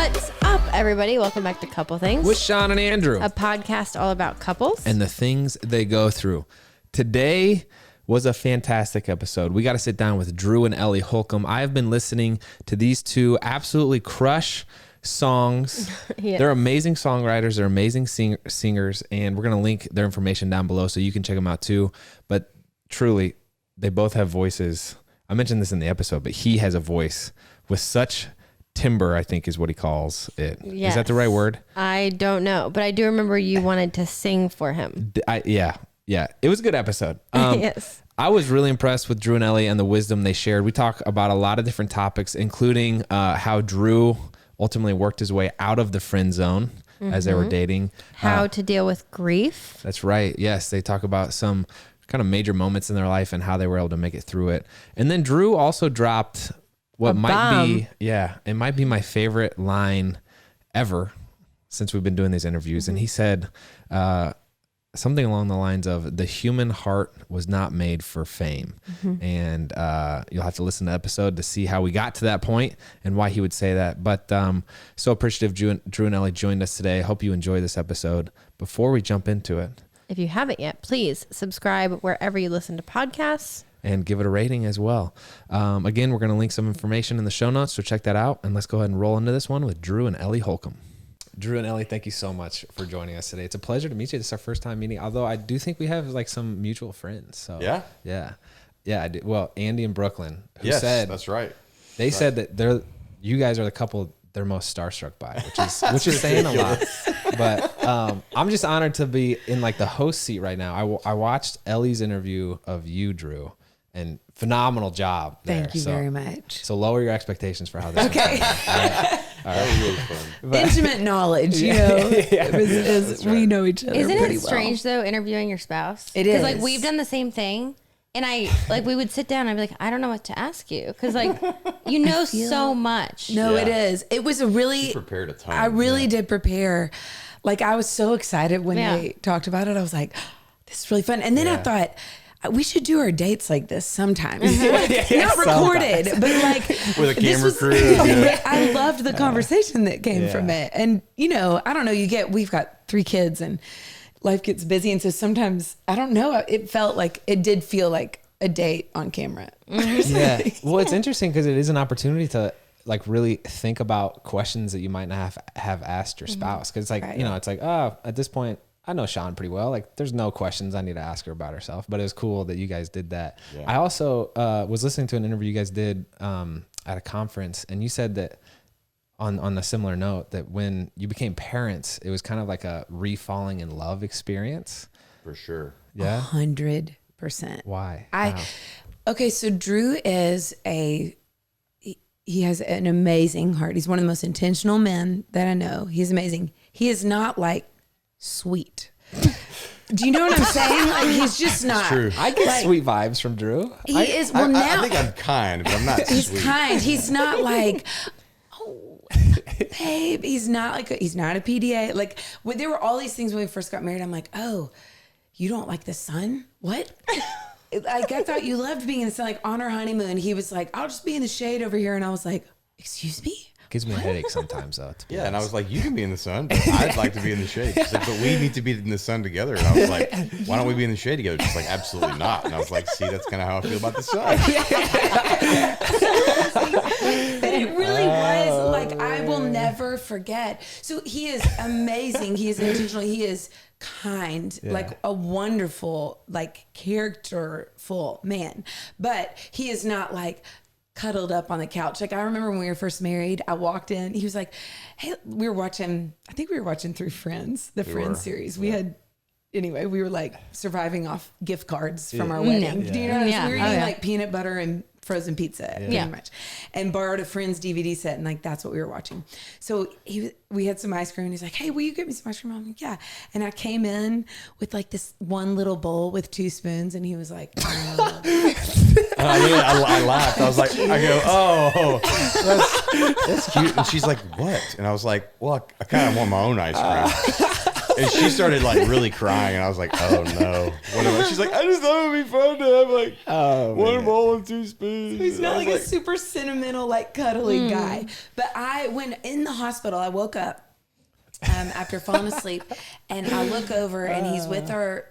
What's up, everybody? Welcome back to Couple Things with Shawn and Andrew, a podcast all about couples and the things they go through. Today was a fantastic episode. We got to sit down with Drew and Ellie Holcomb. I have been listening to these two absolutely crush songs. Yes. They're amazing songwriters. They're amazing singers, and we're going to link their information down below so you can check them out too. But truly, they both have voices. I mentioned this in the episode, but he has a voice with such timbre, I think is what he calls it. Yes. Is that the right word? I don't know, but I do remember you wanted to sing for him. Yeah. It was a good episode. Yes. I was really impressed with Drew and Ellie and the wisdom they shared. We talk about a lot of different topics, including how Drew ultimately worked his way out of the friend zone as they were dating. How to deal with grief. That's right. Yes. They talk about some kind of major moments in their life and how they were able to make it through it. And then Drew also dropped what might be, it might be my favorite line ever since we've been doing these interviews. And he said something along the lines of, the human heart was not made for fame. And you'll have to listen to the episode to see how we got to that point and why he would say that. But so appreciative Drew and Ellie joined us today. Hope you enjoy this episode. Before we jump into it, if you haven't yet, please subscribe wherever you listen to podcasts. And give it a rating as well. Again, we're going to link some information in the show notes, so check that out. And let's go ahead and roll into this one with Drew and Ellie Holcomb. Drew and Ellie, thank you so much for joining us today. It's a pleasure to meet you. This is our first time meeting, although I do think we have like some mutual friends. So yeah. I do. Well, Andy and Brooklyn, who said that's right. They said that you guys are the couple they're most starstruck by, which is saying a lot. But I'm just honored to be in like the host seat right now. I watched Ellie's interview of you, Drew. And phenomenal job there. Thank you very much. So lower your expectations for how this okay. All right. Really fun. Intimate knowledge, you know. Right. We know each other. Isn't pretty it strange though, interviewing your spouse? It is. Because like we've done the same thing. And we would sit down and I'd be like, I don't know what to ask you. Because like, you know so much. No, it is. It was a really... She prepared a ton. I really did prepare. Like I was so excited when they talked about it. I was like, this is really fun. And then I thought... we should do our dates like this sometimes. Not recorded, but like with a camera crew. I loved the conversation that came from it. And you know, I don't know, we've got 3 kids and life gets busy. And so sometimes, I don't know, it did feel like a date on camera. Yeah. Well, it's interesting because it is an opportunity to like really think about questions that you might not have asked your spouse. Cause it's like, you know, it's like, at this point, I know Shawn pretty well. Like there's no questions I need to ask her about herself, but it was cool that you guys did that. Yeah. I also was listening to an interview you guys did at a conference, and you said that on a similar note that when you became parents, it was kind of like a re-falling in love experience. For sure. Yeah. 100%. Why? Okay. So Drew is he has an amazing heart. He's one of the most intentional men that I know. He's amazing. He is not like sweet. Do you know what I'm saying? Like he's just not. True. I get sweet vibes from Drew. He is. Well, now I think I'm kind, but I'm not he's sweet. kind. He's not like, oh, babe. He's not a PDA. Like there were all these things when we first got married. I'm like, oh, you don't like the sun? What? Like I thought you loved being in the sun. Like on our honeymoon, he was like, I'll just be in the shade over here, and I was like, excuse me. Gives me a headache sometimes though. Yeah, and I was like, you can be in the sun, but I'd like to be in the shade. She's like, but we need to be in the sun together. And I was like, why don't we be in the shade together? She's like, absolutely not. And I was like, see, that's kind of how I feel about the sun. But it really was like, I will never forget. So he is amazing. He is intentional. He is kind, like a wonderful, like characterful man. But he is not like cuddled up on the couch. Like I remember when we were first married, I walked in, he was like, hey, I think we were watching through Friends, the Friends series. We were like surviving off gift cards from our wedding. Do you know what I'm saying? We were eating like peanut butter and frozen pizza pretty much, and borrowed a friend's DVD set, and like that's what we were watching. So we had some ice cream, and he's like, hey, will you get me some ice cream? I'm like, yeah. And I came in with like this one little bowl with 2 spoons, and he was like, oh. I laughed. I was like, that's cute. And she's like, what? And I was like, well, I kind of want my own ice cream. And she started like really crying, and I was like, oh no. Whatever. She's like, I just thought it would be fun to I'm like, one ball and 2 spoons. He's not like a super sentimental, like cuddly guy. But when in the hospital, I woke up after falling asleep, and I look over, and he's with our.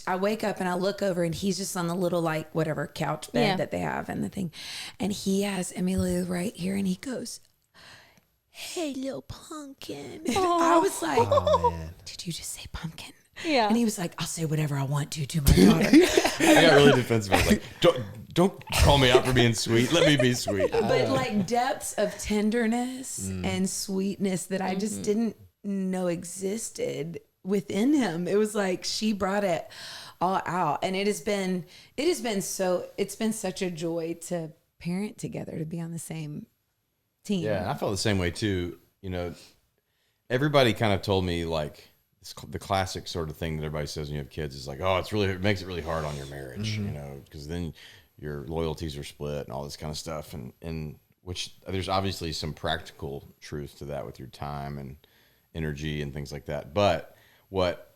I wake up and I look over, and he's just on the little like whatever couch bed that they have and the thing, and he has Emily right here, and he goes, "Hey, little pumpkin." I was like, "Did you just say pumpkin?" Yeah. And he was like, "I'll say whatever I want to my daughter." I got really defensive. I was like, don't call me out for being sweet. Let me be sweet. But like depths of tenderness and sweetness that I just didn't know existed within him. It was like she brought it all out, and it's been such a joy to parent together, to be on the same team. Yeah, and I felt the same way too. You know, everybody kind of told me like the classic sort of thing that everybody says when you have kids is like, oh, it makes it really hard on your marriage, you know, because then your loyalties are split and all this kind of stuff, and which there's obviously some practical truth to that with your time and energy and things like that. But what,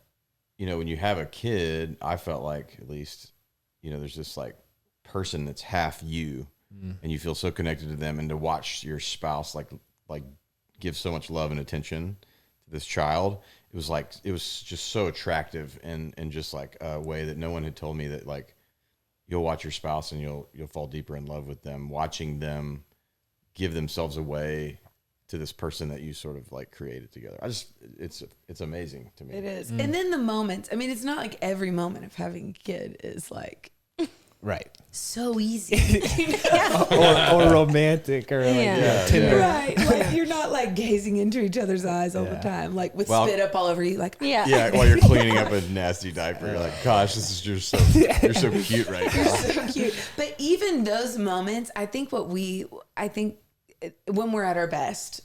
you know, when you have a kid, I felt like, at least, you know, there's this like person that's half you, and you feel so connected to them, and to watch your spouse like give so much love and attention to this child, it was just so attractive, and just like a way that no one had told me, that like you'll watch your spouse and you'll fall deeper in love with them, watching them give themselves away to this person that you sort of like created together. It's amazing to me. It is. And then the moments, I mean, it's not like every moment of having a kid is like Right. so easy. or romantic, or like Tinder. Right. Like you're not like gazing into each other's eyes all the time, like with spit up all over you, like yeah, while you're cleaning up a nasty diaper, you're like, gosh, you're so cute right now. You're so cute. But even those moments, I think when we're at our best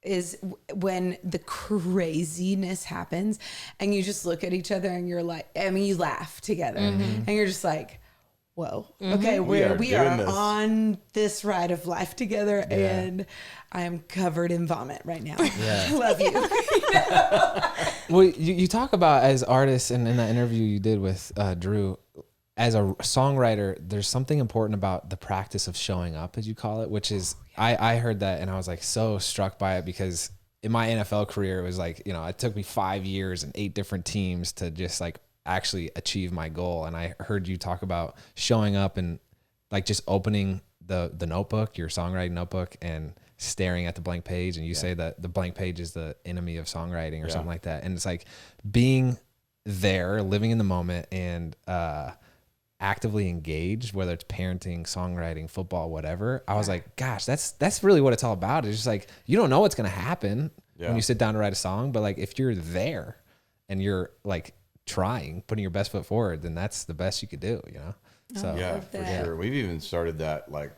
is when the craziness happens, and you just look at each other, and you're like, I mean, you laugh together, and you're just like, whoa, okay, we are on this ride of life together, and I am covered in vomit right now. I love you. Well, you talk about, as artists, and in that interview you did with Drew, as a songwriter, there's something important about the practice of showing up, as you call it, which is, I heard that, and I was like so struck by it, because in my NFL career, it was like, you know, it took me 5 years and 8 different teams to just like actually achieve my goal. And I heard you talk about showing up and like just opening the notebook, your songwriting notebook, and staring at the blank page. And you say that the blank page is the enemy of songwriting, or something like that. And it's like being there, living in the moment, and actively engaged, whether it's parenting, songwriting, football, whatever. I was like, gosh, that's really what it's all about. It's just like, you don't know what's going to happen when you sit down to write a song, but like if you're there and you're like trying, putting your best foot forward, then that's the best you could do, you know? So yeah, for sure. We've even started that like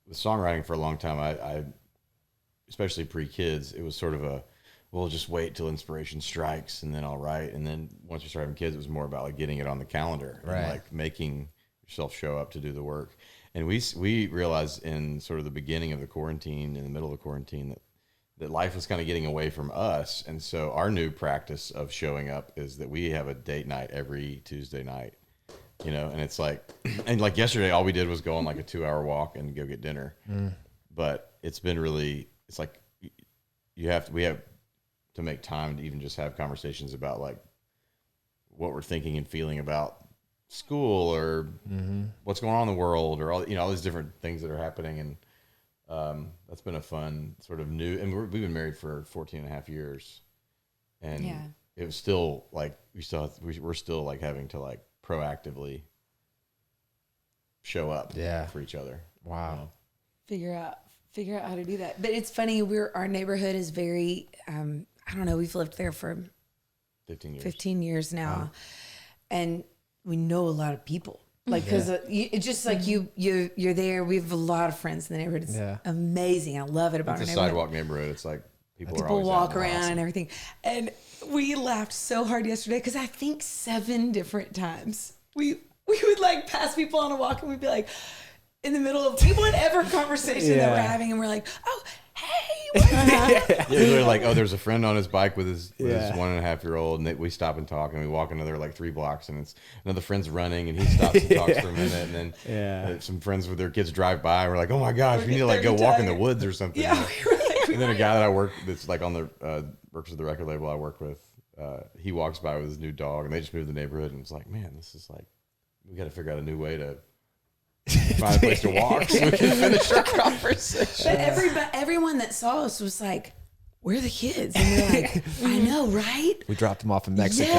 with songwriting for a long time. I especially pre-kids, it was sort of we'll just wait till inspiration strikes and then I'll write. And then once we started having kids, it was more about like getting it on the calendar, and like making yourself show up to do the work. And we realized in sort of the beginning of the quarantine, in the middle of the quarantine, that life was kind of getting away from us. And so our new practice of showing up is that we have a date night every Tuesday night, you know, and it's like, and like yesterday, all we did was go on like a 2-hour walk and go get dinner. But it's been really, it's like we have to make time to even just have conversations about like what we're thinking and feeling about school, or what's going on in the world, or all, you know, all these different things that are happening. And that's been a fun sort of new, and we've been married for 14 and a half years, and it was still like, we're still like having to like proactively show up for each other. Wow. You know? Figure out how to do that. But it's funny, our neighborhood is very, I don't know, we've lived there for 15 years now. And we know a lot of people. Like, because it's just like you're there. We have a lot of friends in the neighborhood. It's amazing. I love it about it's our a neighborhood. sidewalk neighborhood. It's like people walk around and everything. And we laughed so hard yesterday because I think 7 different times we would like pass people on a walk, and we'd be like in the middle of whatever conversation that we're having, and we're like, oh, hey, Yeah, they're like, oh, there's a friend on his bike with his 1.5-year-old, and we stop and talk, and we walk another like 3 blocks, and it's another friend's running, and he stops and talks for a minute, and then some friends with their kids drive by, and we're like, oh my gosh, we need to like go walk in the woods or something. Yeah, and then a guy that I work that's like on the works at the record label I work with, he walks by with his new dog, and they just moved to the neighborhood, and it's like, man, this is like, we got to figure out a new way to find a place to walk so we can finish our conversation. But everyone that saw us was like, where are the kids? And we're like, I know, right? We dropped them off in Mexico.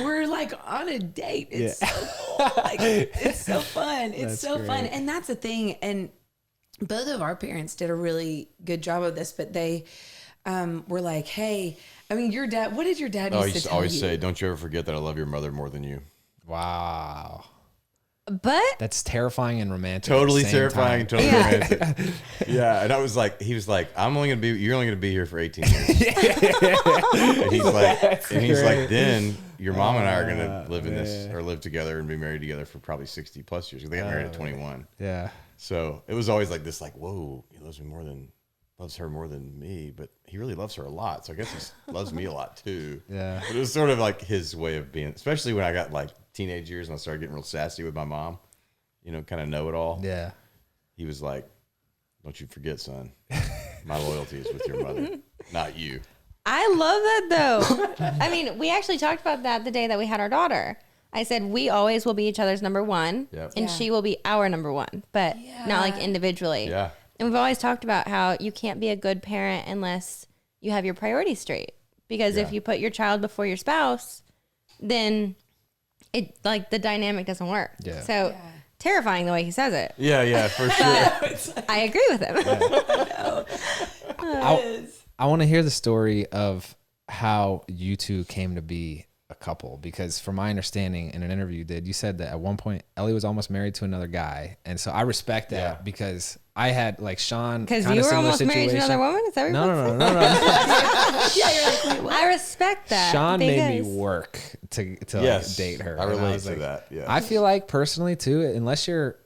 We're like on a date. It's so cool. Like, it's so fun. It's so fun. And that's the thing. And both of our parents did a really good job of this, but they were like, hey, I mean, your dad, what did your dad used to tell always you? say, don't you ever forget that I love your mother more than you. Wow. But That's terrifying and romantic. Totally at the same terrifying, time. totally romantic. Yeah, and I was like, he was like, you're only gonna be here for 18 years. And he's like, then your mom and I are gonna live in this or live together and be married together for probably 60 plus years. They got married at 21. Yeah. So it was always like this, like, whoa, he loves her more than me, but he really loves her a lot. So I guess he loves me a lot too. Yeah. But it was sort of like his way of being, especially when I got like teenage years and I started getting real sassy with my mom, kind of know it all. Yeah. He was like, don't you forget, son, my loyalty is with your mother, not you. I love that though. I mean, we actually talked about that the day that we had our daughter. I said, we always will be each other's number one, Yep. and she will be our number one, but not like individually. Yeah. And we've always talked about how you can't be a good parent unless you have your priorities straight. Because if you put your child before your spouse, then it like the dynamic doesn't work. Yeah. So terrifying the way he says it. Yeah, for sure. I agree with him. I want to hear the story of how you two came to be a couple, because from my understanding in an interview you did, you said that at one point Ellie was almost married to another guy, and so I respect that because I had like Shawn Because kinda you were similar almost married to situation. another woman? Is that what No. you're Yeah, you're like, wait, what? I respect that. Shawn made me because- work to Yes, like date her. I And relate was to like, that. Yeah. I feel like personally too, unless you're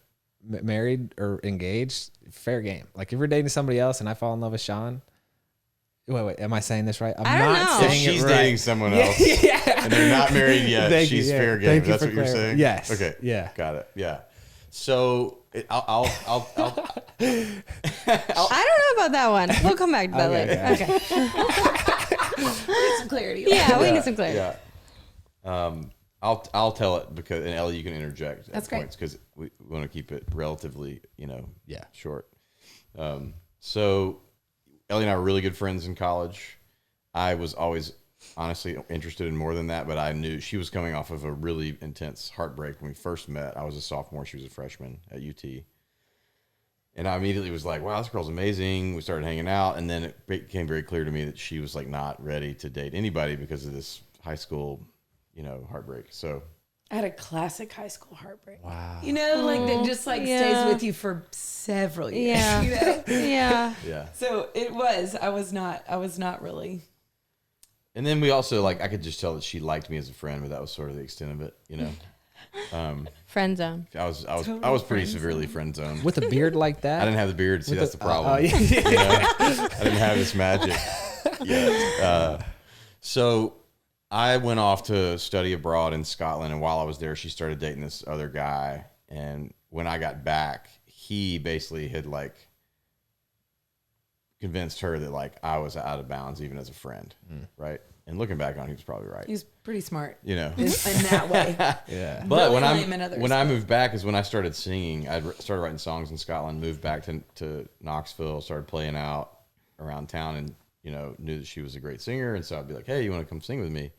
married or engaged, fair game. Like if you're dating somebody else and I fall in love with Shawn. Wait, am I saying this right? I'm I don't not know. if saying she's it right. dating someone else and they're not married yet, Thank she's you, yeah. fair game. Thank you That's for what you're saying? Yes. Okay. Yeah. Got it. Yeah. So I'll I don't know about that one. We'll come back to that Okay, later. Okay. We need some clarity. Yeah, we need some clarity. Yeah. I'll tell it because, and Ellie, you can interject That's at great. points because we want to keep it relatively, short. So Ellie and I were really good friends in college. I was always honestly interested in more than that, but I knew she was coming off of a really intense heartbreak when we first met. I was a sophomore. She was a freshman at UT. And I immediately was like, wow, this girl's amazing. We started hanging out. And then it became very clear to me that she was like not ready to date anybody because of this high school, heartbreak. So I had a classic high school heartbreak. Wow. That just like stays with you for several years. Yeah. Yeah. yeah. So I was not really. And then we also I could just tell that she liked me as a friend, but that was sort of the extent of it, Friend zone. I was Total pretty friend severely friend zoned. With a beard like that? I didn't have the beard. See, that's the problem. yeah. I didn't have this magic yet. So I went off to study abroad in Scotland, and while I was there, she started dating this other guy. And when I got back, he basically had convinced her that I was out of bounds even as a friend, right? And looking back on it, he was probably right. He's pretty smart. You know, in that way. Yeah. But Really lame in others, when I moved back is when I started singing. I started writing songs in Scotland, moved back to Knoxville, started playing out around town, and knew that she was a great singer, and so I'd be like, hey, you want to come sing with me?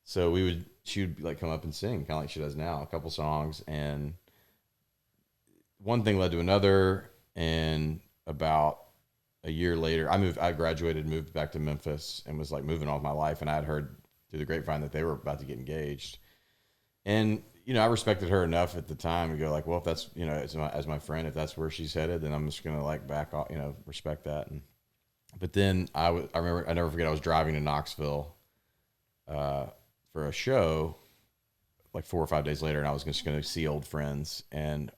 So she would come up and sing, kind of like she does now, a couple songs, and one thing led to another, and about a year later, I graduated, moved back to Memphis, and was moving all my life, and I had heard through the grapevine that they were about to get engaged. And, I respected her enough at the time to go well, if that's, as my friend, if that's where she's headed, then I'm just going to back off, respect that. But then I remember, I never forget, I was driving to Knoxville for a show 4 or 5 days later, and I was just going to see old friends, and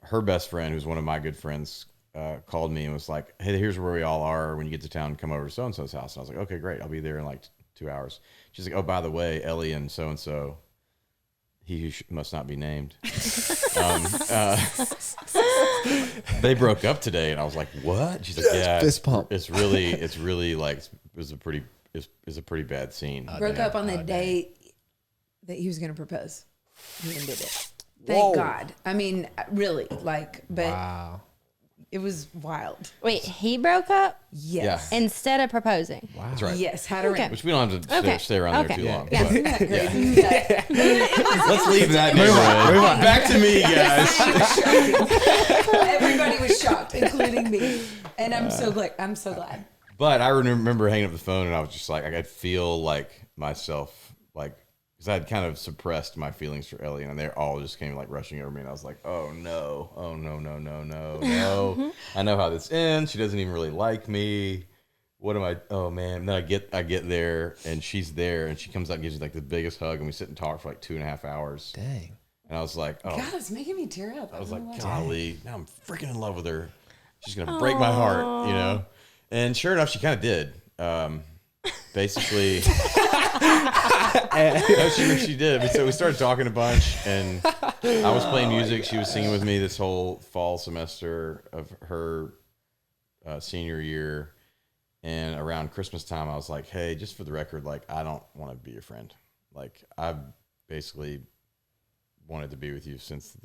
her best friend, who's one of my good friends, called me and was like, hey, here's where we all are. When you get to town, come over to so-and-so's house. And I was like, okay, great. I'll be there in like 2 hours. She's like, oh, by the way, Ellie and so-and-so, he who must not be named, they broke up today. And I was like, what? She's like, yeah, fist pump. It's really like, it was a pretty bad scene. Broke up on the day that he was going to propose. He did it. Thank God. I mean, really, like, but Wow. it was wild. Wait, he broke up Yes. instead of proposing. Wow. That's right. Yes. Had a ring. Which we don't have to Okay. stay around there Okay. too long. Yeah. But, yeah. Yeah. Let's leave that neighborhood. Back to me, guys. Everybody was shocked, including me. And I'm so glad. But I remember hanging up the phone and I was just like, I could feel like myself, like, because I had kind of suppressed my feelings for Ellie and they all just came like rushing over me. And I was like, oh no. I know how this ends. She doesn't even really like me. What am I? Oh man. And then I get there and she's there and she comes out and gives me like the biggest hug and we sit and talk for like 2.5 hours. Dang. And I was like, oh, God, it's making me tear up. I was like, golly, now I'm freaking in love with her. She's going to break my heart, you know? And sure enough, she kind of did. Basically, she did. So we started talking a bunch, and I was playing music. She was singing with me this whole fall semester of her senior year. And around Christmas time, I was like, hey, just for the record, like, I don't want to be your friend. Like, I've basically wanted to be with you since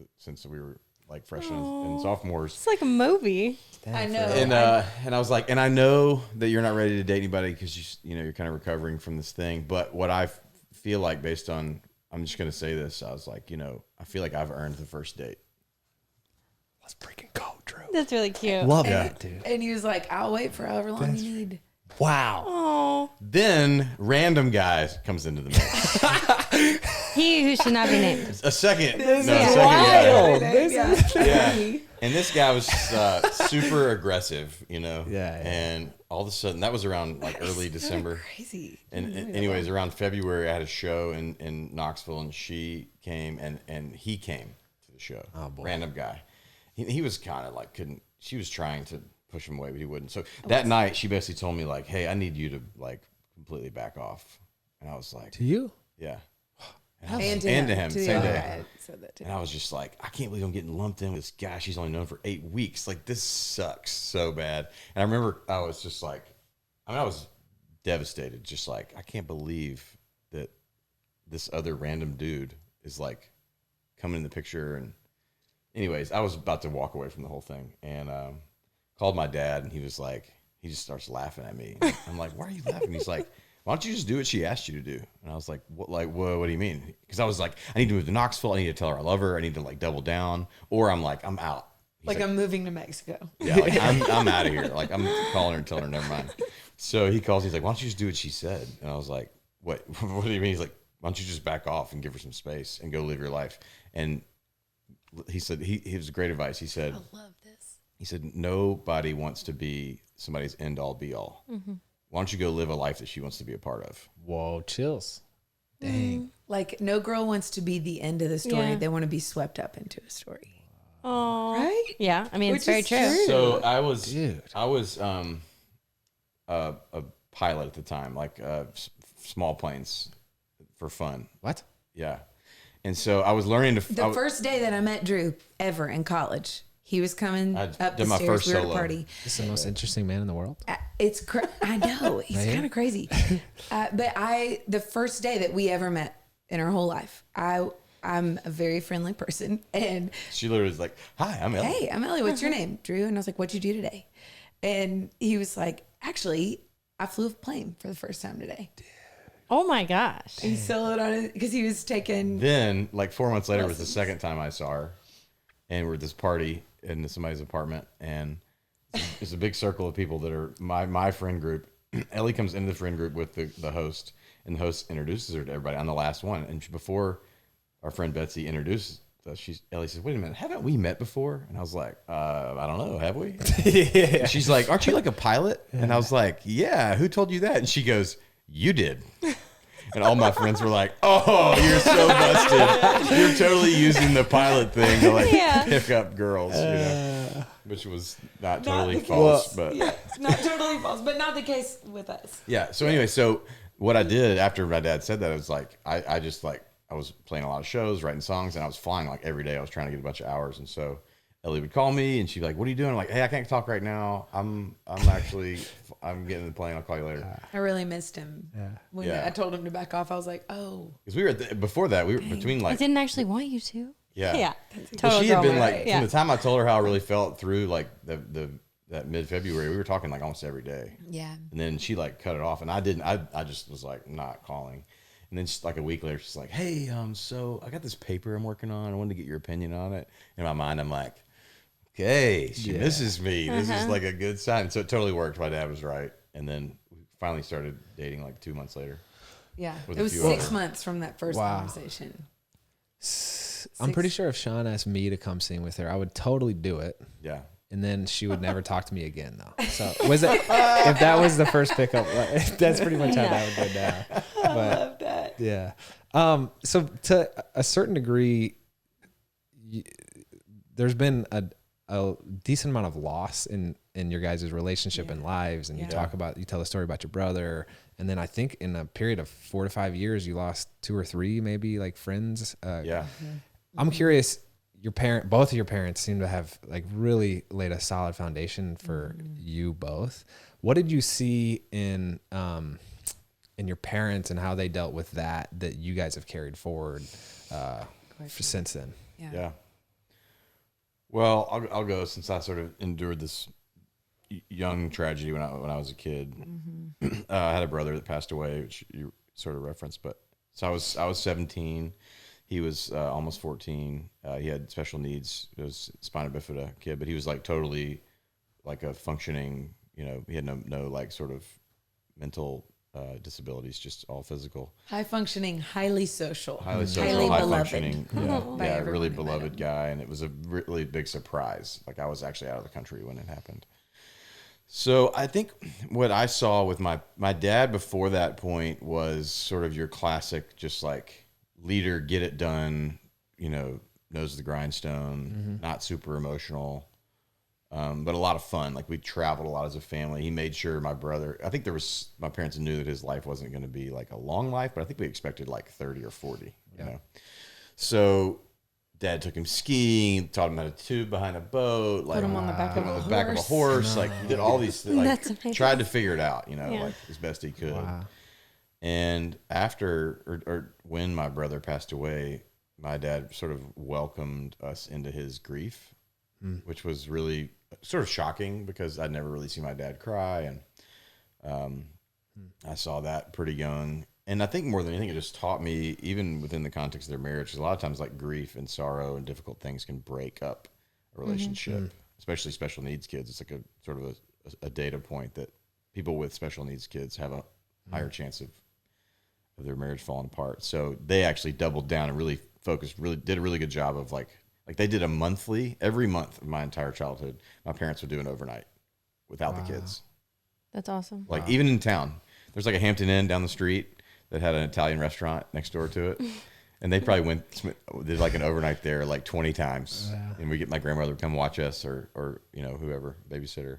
we were like freshmen and sophomores. It's like a movie. I know. And I was like, and I know that you're not ready to date anybody because you're kind of recovering from this thing. But what I feel like, based on, I'm just going to say this, I was like, I feel like I've earned the first date. Let's freaking go, Drew. That's really cute. Love that, dude. And he was like, I'll wait for however long you need. Wow. Oh, Then random guy comes into the mix. he who should not be named. A second guy. Yeah. And this guy was super aggressive, Yeah. And all of a sudden, that was around like early December. Crazy. And anyways, around February, I had a show in Knoxville, and she came, and he came to the show. Oh, boy. Random guy. He was kind of like she was trying to push him away, but he wouldn't. So that night, she basically told me like, "Hey, I need you to like completely back off." And I was like, To you? "Yeah." And to him. Same other day. guy said that too. And I was just like, I can't believe I'm getting lumped in with this guy she's only known for 8 weeks. Like, this sucks so bad. And I remember I was just like, I was devastated. Just like, I can't believe that this other random dude is like coming in the picture. And anyways, I was about to walk away from the whole thing and called my dad, and he was like, he just starts laughing at me. I'm like, why are you laughing? He's like, why don't you just do what she asked you to do? And I was like, what do you mean? Because I was like, I need to move to Knoxville. I need to tell her I love her. I need to like double down. Or I'm like, I'm out. He's Like I'm moving to Mexico. yeah, like I'm out of here. Like I'm calling her and telling her, never mind. So he calls, he's like, why don't you just do what she said? And I was like, what do you mean? He's like, why don't you just back off and give her some space and go live your life? And he said, he was great advice. He said, I love this. he said, nobody wants to be somebody's end all be all. Mm-hmm. Why don't you go live a life that she wants to be a part of? Whoa, chills. Dang. Like no girl wants to be the end of the story. Yeah. They want to be swept up into a story. Oh, Right? yeah. I mean, it's Which very is true. So I was a pilot at the time, like small planes for fun. What? Yeah. And so I was learning to. The first day that I met Drew ever in college, he was coming I up did the my stairs. first We were at a solo. party. This is the most interesting man in the world. I know he's Right? kind of crazy, but the first day that we ever met in our whole life, I'm a very friendly person, and She literally was like, "Hi, I'm Ellie." hey, I'm Ellie. What's your name? Drew. And I was like, what'd you do today? And he was like, actually, I flew a plane for the first time today. Oh my gosh. He soloed on it because he was taking. Then, like 4 months later, was the second time I saw her, and we're at this party in somebody's apartment, and there's a big circle of people that are my friend group. Ellie comes into the friend group with the host, and the host introduces her to everybody. I'm the last one, and before our friend Betsy introduces us, Ellie says, "Wait a minute, haven't we met before?" And I was like, "I don't know, have we?" And she's like, "Aren't you like a pilot?" And I was like, "Yeah, who told you that?" And she goes, "You did." And all my friends were like, "Oh, you're so busted. You're totally using the pilot thing to like pick up girls," which was not totally false, but it's not totally false, but not the case with us. Yeah. So anyway, so what I did after my dad said that, it was like I just like I was playing a lot of shows, writing songs, and I was flying like every day. I was trying to get a bunch of hours, and so Ellie would call me, and she'd be like, "What are you doing?" I'm like, "Hey, I can't talk right now. I'm getting in the plane. I'll call you later." I really missed him. When I told him to back off, I was like, "Oh," because we were before that. We were between like I didn't actually want you to. Yeah. Total She had been girl, like from the time I told her how I really felt through like that mid-February, we were talking like almost every day. Yeah. And then she like cut it off, and I didn't. I just was like not calling. And then like a week later, she's like, "Hey, so I got this paper I'm working on. I wanted to get your opinion on it." In my mind, I'm like, "Okay, she misses me. This is like a good sign." So it totally worked. My dad was right. And then we finally started dating like 2 months later. Yeah. With It was a few 6 others. months from that first conversation. I'm pretty sure if Shawn asked me to come sing with her, I would totally do it. Yeah. And then she would never talk to me again, though. So was it if that was the first pickup? That's pretty much how that would go down. But, I love that. yeah. So to a certain degree, there's been a decent amount of loss in your guys' relationship and lives, and you tell a story about your brother, and then I think in a period of 4 to 5 years, you lost 2 or 3 maybe like friends. I'm curious. Both of your parents seem to have like really laid a solid foundation for you both. What did you see in your parents and how they dealt with that you guys have carried forward since then? Yeah. Well, I'll go since I sort of endured this young tragedy when I was a kid. I had a brother that passed away, which you sort of referenced, but so I was 17. He was almost 14. He had special needs. It was spina bifida kid, but he was like totally like a functioning, he had no like sort of mental disabilities, just all physical. High functioning, highly social, High beloved. functioning. Yeah, everyone really who met beloved guy. And it was a really big surprise. Like I was actually out of the country when it happened. So I think what I saw with my dad before that point was sort of your classic, just like, leader, get it done, nose of the grindstone, not super emotional, but a lot of fun. Like we traveled a lot as a family. He made sure my brother, I think my parents knew that his life wasn't going to be like a long life, but I think we expected like 30 or 40, you know? So Dad took him skiing, taught him how to tube behind a boat, like Put him on the back of a horse, like did all these things, like That's amazing. tried to figure it out, like as best he could. Wow. And after or when my brother passed away, my dad sort of welcomed us into his grief, which was really sort of shocking because I'd never really seen my dad cry. And I saw that pretty young. And I think more than anything, it just taught me, even within the context of their marriage, because a lot of times like grief and sorrow and difficult things can break up a relationship, especially special needs kids. It's like a sort of a data point that people with special needs kids have a higher chance of their marriage falling apart. So they actually doubled down and really focused, did a really good job of like they did a monthly, every month of my entire childhood, my parents would do an overnight without the kids. That's awesome. Like even in town, there's like a Hampton Inn down the street that had an Italian restaurant next door to it. And they probably did like an overnight there like 20 times. And we get my grandmother to come watch us or whoever, babysitter.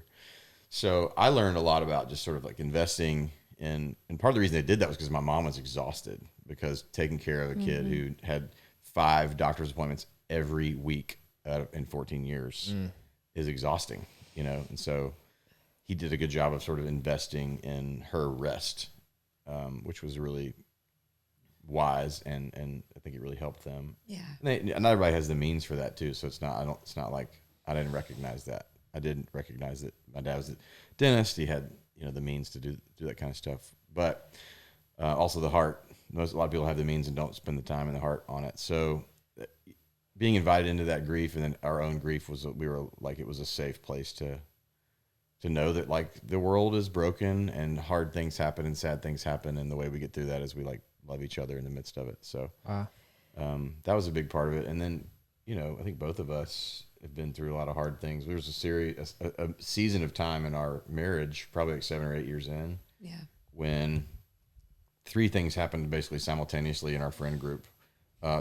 So I learned a lot about just sort of like investing and part of the reason they did that was because my mom was exhausted because taking care of a kid who had 5 doctor's appointments every week in 14 years is exhausting, and so he did a good job of sort of investing in her rest, which was really wise and I think it really helped them. Yeah. And not everybody has the means for that too. So it's not like I didn't recognize that. I didn't recognize that my dad was a dentist. He had the means to do that kind of stuff, but also the heart. A lot of people have the means and don't spend the time and the heart on it. So being invited into that grief and then our own grief it was a safe place to know that like the world is broken and hard things happen and sad things happen, and the way we get through that is we like love each other in the midst of it. So that was a big part of it. And then I think both of us have been through a lot of hard things. There was a season of time in our marriage, probably like 7 or 8 years in, when three things happened basically simultaneously in our friend group.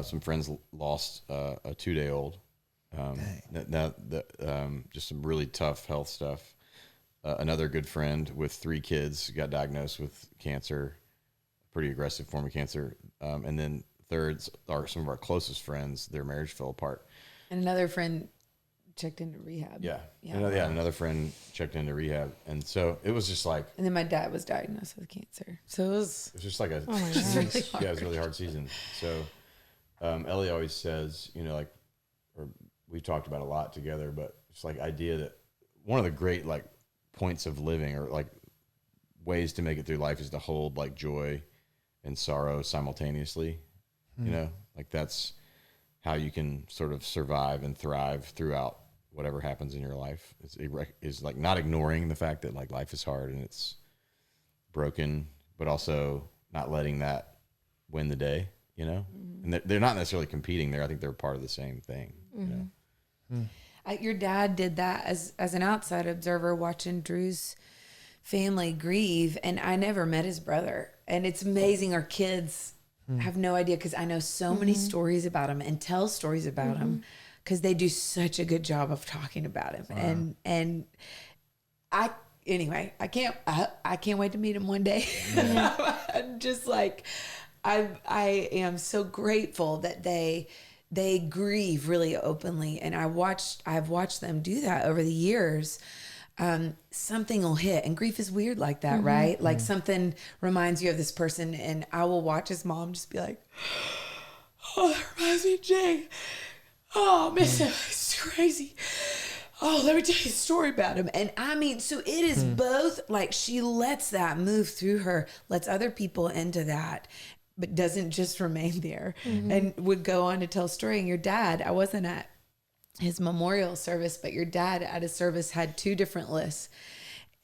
Some friends lost a 2-day-old. Just some really tough health stuff. Another good friend with 3 kids got diagnosed with cancer, pretty aggressive form of cancer. And then thirds are some of our closest friends. Their marriage fell apart. And another friend checked into rehab. Yeah. Another friend checked into rehab. And so it was just like. And then my dad was diagnosed with cancer. So it was just like it was a really hard season. So Ellie always says, like, or we've talked about a lot together, but it's like idea that one of the great like points of living or like ways to make it through life is to hold like joy and sorrow simultaneously. Like that's how you can sort of survive and thrive throughout whatever happens in your life. Is like not ignoring the fact that like life is hard and it's broken, but also not letting that win the day, and they're not necessarily competing there. I think they're part of the same thing. Your dad did that as an outside observer watching Drew's family grieve, and I never met his brother. And it's amazing. Our kids have no idea because I know so many stories about him and tell stories about him because they do such a good job of talking about him. Wow. And I can't wait to meet him one day. I'm just like, I am so grateful that they grieve really openly. And I've watched them do that over the years. Something will hit, and grief is weird like that, right? Like something reminds you of this person, and I will watch his mom just be like, "Oh, that reminds me of Jay. Oh, miss him. It's crazy. Oh, let me tell you a story about him." And I mean, so it is both like she lets that move through her, lets other people into that, but doesn't just remain there, and would go on to tell a story. And your dad, I wasn't at his memorial service, but your dad at his service had 2 different lists.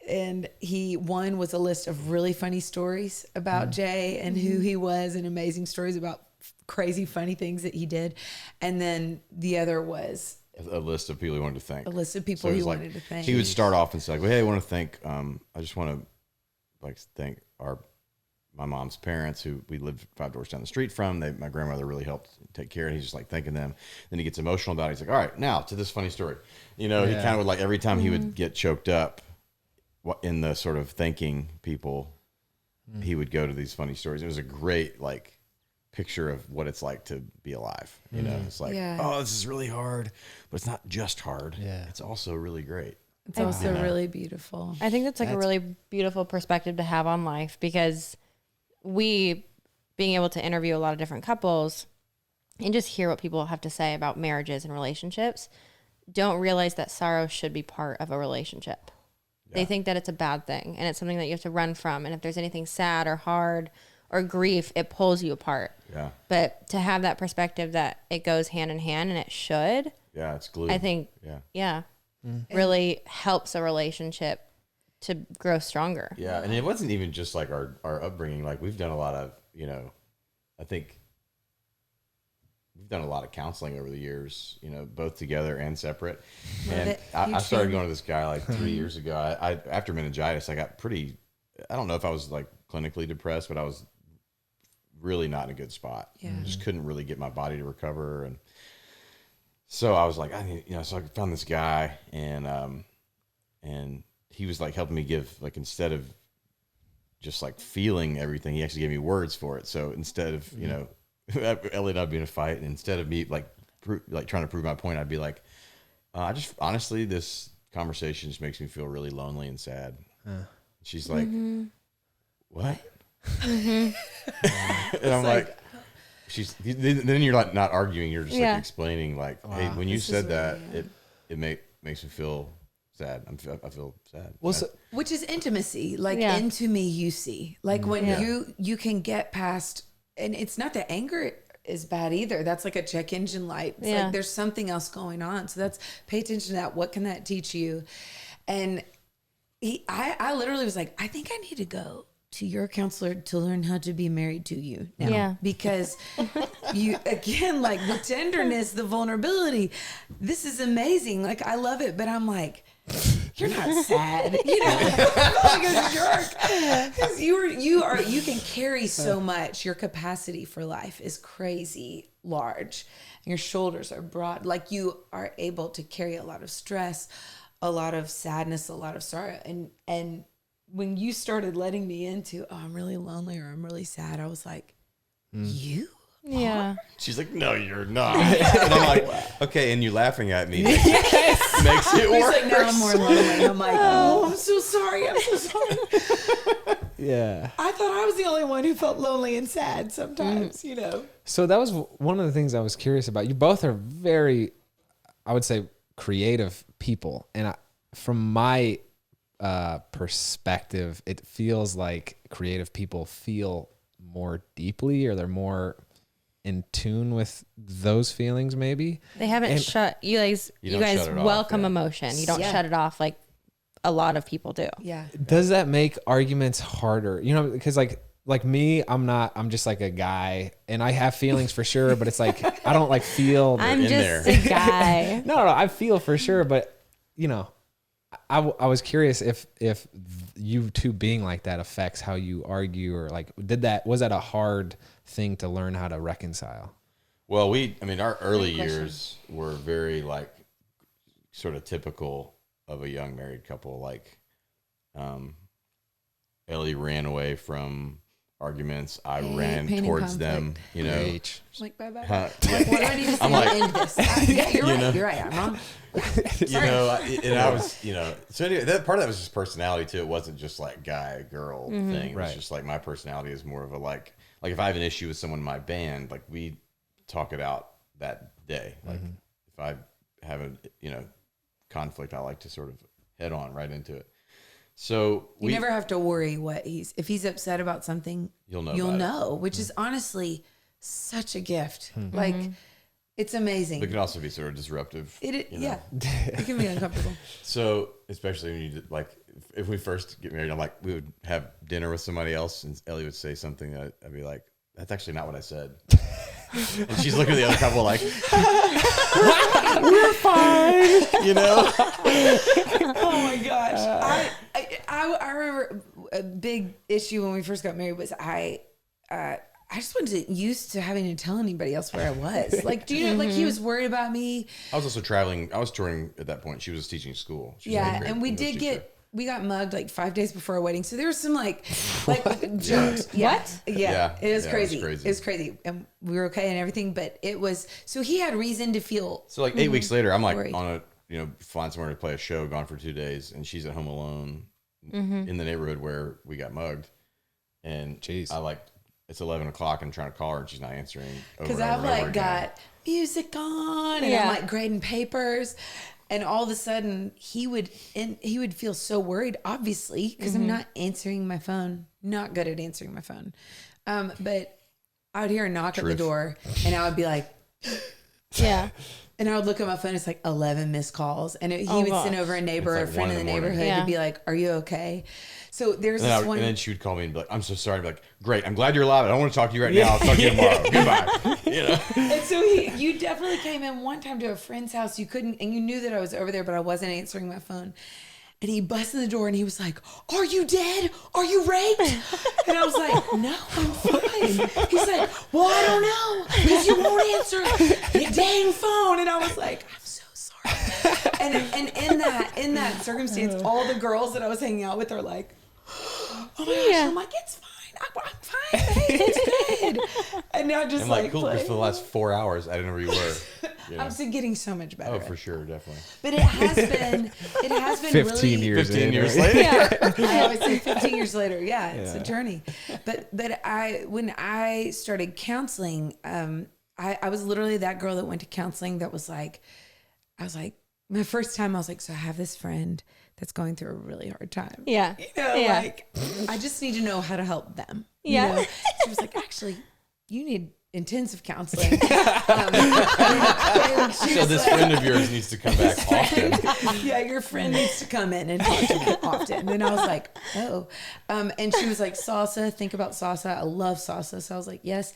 And one was a list of really funny stories about Jay and who he was, and amazing stories about crazy funny things that he did. And then the other was a list of people he wanted to thank. A list of people he wanted to thank. He would start off and say, "Well, hey, I want to thank. I just want to thank my mom's parents, who we lived 5 doors down the street from. My grandmother really helped take care, and he's just like thanking them. Then he gets emotional about it. He's like, all right, now to this funny story. He kind of would like every time he would get choked up in the sort of thanking people, he would go to these funny stories. It was a great like picture of what it's like to be alive. It's like, oh, this is really hard, but it's not just hard. Yeah. It's also really great. It's also really beautiful. I think that's a really beautiful perspective to have on life, because being able to interview a lot of different couples and just hear what people have to say about marriages and relationships, don't realize that sorrow should be part of a relationship. Yeah. They think that it's a bad thing and it's something that you have to run from. And if there's anything sad or hard or grief, it pulls you apart. Yeah. But to have that perspective that it goes hand in hand, and it should. Yeah, it's glue. I think, really helps a relationship to grow stronger. Yeah, and it wasn't even just like our upbringing. Like we've done a lot of, I think we've done a lot of counseling over the years, both together and separate. And I started going to this guy like 3 years ago. I after meningitis, I got pretty, I don't know if I was like clinically depressed, but I was really not in a good spot. Yeah. I just couldn't really get my body to recover. And so I was like, so I found this guy, and he was like helping me give, like, instead of just like feeling everything, he actually gave me words for it. So instead of, Ellie and I'd be in a fight, and instead of me like trying to prove my point, I'd be like, I just honestly, this conversation just makes me feel really lonely and sad. She's like, what? And I'm like, then you're like not arguing. You're just like explaining like, hey, when you said that, it makes me feel sad. I feel sad. Well, which is intimacy. Like into me, you see, like when you can get past, and it's not that anger is bad either. That's like a check engine light. It's like there's something else going on. So that's, pay attention to that. What can that teach you? And I literally was like, I think I need to go to your counselor to learn how to be married to you now. Yeah. Because you, again, like the tenderness, the vulnerability, this is amazing. Like, I love it. But I'm like, you're not sad. You know, like a jerk. 'Cause you can carry so much. Your capacity for life is crazy large. Your shoulders are broad. Like you are able to carry a lot of stress, a lot of sadness, a lot of sorrow. And when you started letting me into, oh, I'm really lonely or I'm really sad, I was like, you? Yeah. She's like, no, you're not. And I'm like, okay, and you laughing at me makes it He's worse. like, now I'm more lonely. I'm like, oh, I'm so sorry. I'm so sorry. Yeah. I thought I was the only one who felt lonely and sad sometimes, you know. So that was one of the things I was curious about. You both are very, I would say, creative people. And from my perspective, it feels like creative people feel more deeply, or they're more in tune with those feelings, maybe. They haven't shut you guys. You You don't guys shut it off, welcome yeah. emotion. You don't Yeah. shut it off like a lot of people do. Yeah. Does that make arguments harder? You know, because like me, I'm just like a guy, and I have feelings for sure, but it's like I don't like feel. I'm in just there. a guy. No, I feel for sure, but you know, I was curious if you two being like that affects how you argue, or like was that a hard thing to learn how to reconcile? Well, our early years were very like sort of typical of a young married couple. Like, Ellie ran away from arguments. I ran pain and towards them, conflict. you know. H. Like, bye-bye. Yeah. What do I need to say I'm like- to end this? Yeah, you're You right. know? You're right. I'm wrong. You know, and I was, you know, so anyway, that part of that was just personality too. It wasn't just like guy girl thing. It was Right. just like my personality is more of a like if I have an issue with someone in my band, like we talk it out that day. Like if I have a conflict, I like to sort of head on right into it. So You never have to worry if he's upset about something. You'll know You'll about it. know, which is honestly such a gift. Like, it's amazing. But it can also be sort of disruptive. Yeah, it can be uncomfortable. So especially when you like, if we first get married, I'm like, we would have dinner with somebody else, and Ellie would say something that I'd be like, "That's actually not what I said," and she's looking at the other couple like, "We're fine," you know. Oh my gosh! I remember a big issue when we first got married was I just wasn't used to having to tell anybody else where I was. Like, do you know? Like, he was worried about me. I was also traveling. I was touring at that point. She was teaching school. She was Yeah, a great and we English did teacher. we got mugged like 5 days before our wedding. So there was some like jokes. Yeah. What? Yeah, it was Yeah, crazy. it was crazy. It was crazy. And we were okay and everything, but it was, so he had reason to feel. So like 8 weeks later, I'm like Worried. on flying somewhere to play a show, gone for 2 days, and she's at home alone in the neighborhood where we got mugged. And Jeez. I like, it's 11 o'clock and I'm trying to call her and she's not answering. Because I've I've like got music on and Yeah. I'm like grading papers, and all of a sudden he would feel so worried, obviously, because I'm not answering my phone. Not good at answering my phone. But I would hear a knock at the Truth. door, and I would be like, Yeah. and I would look at my phone. It's like 11 missed calls, and he Oh, would gosh. send over a neighbor, It's or a like friend 1 in in the the morning. neighborhood Yeah. to be like, "Are you okay?" So there's And, this one. and then she would call me and be like, "I'm so sorry." I'd be like, "Great, I'm glad you're alive. I don't want to talk to you right now. I'll talk to you tomorrow. Goodbye." You know. And so you definitely came in one time to a friend's house. You couldn't, and you knew that I was over there, but I wasn't answering my phone. And he busted the door and he was like, "Are you dead? Are you raped?" And I was like, "No, I'm fine." He's like, "Well, I don't know, because you won't answer the dang phone." And I was like, "I'm so sorry." And in that circumstance, all the girls that I was hanging out with are like, "Oh my gosh." Yeah. I'm like, "It's fine. I'm fine. Hey, it's good." And now just I'm like, cool. play. Just for the last 4 hours, I didn't know where you were. You know? I'm still getting so much better. Oh, for sure, definitely. But it has been 15 really, years 15 in, years right? later. I always say 15 years later. Yeah, it's a journey. But when I started counseling, I was literally that girl that went to counseling that was like, I was like, my first time I was like, so I have this friend that's going through a really hard time. Yeah. You know, Yeah. like, I just need to know how to help them. you Yeah. know? She was like, actually, you need intensive counseling. And she So was this like, friend of yours needs to come back often. yeah, your friend needs to come in and talk to me often. And I was like, oh. And she was like, salsa, think about salsa. I love salsa. So I was like, yes,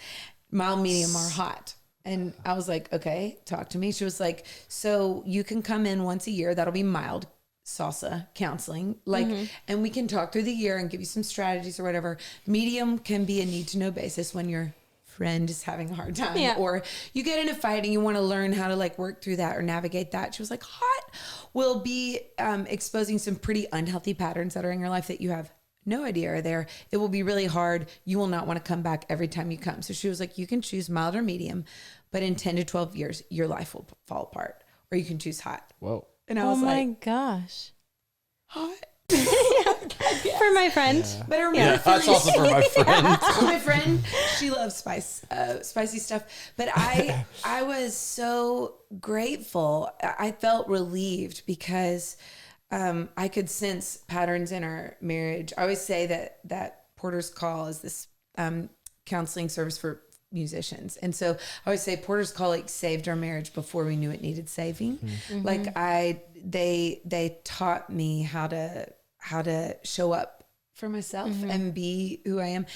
mild, medium, or hot. And I was like, okay, talk to me. She was like, so you can come in once a year. That'll be mild salsa counseling, like, and we can talk through the year and give you some strategies or whatever. Medium can be a need to know basis when your friend is having a hard time, or you get in a fight and you want to learn how to like work through that or navigate that. She was like, hot will be exposing some pretty unhealthy patterns that are in your life that you have no idea are there. It will be really hard. You will not want to come back every time you come. So she was like, you can choose mild or medium, but in 10 to 12 years, your life will fall apart, or you can choose hot. Whoa. And I was oh my like, gosh. hot? For my friend. But I remember That's also for my friend. my friend, she loves spicy stuff. But I was so grateful. I felt relieved because I could sense patterns in our marriage. I always say that Porter's Call is this counseling service for musicians. And so I always say Porter's Call like saved our marriage before we knew it needed saving. Like they taught me how to show up for myself and be who I am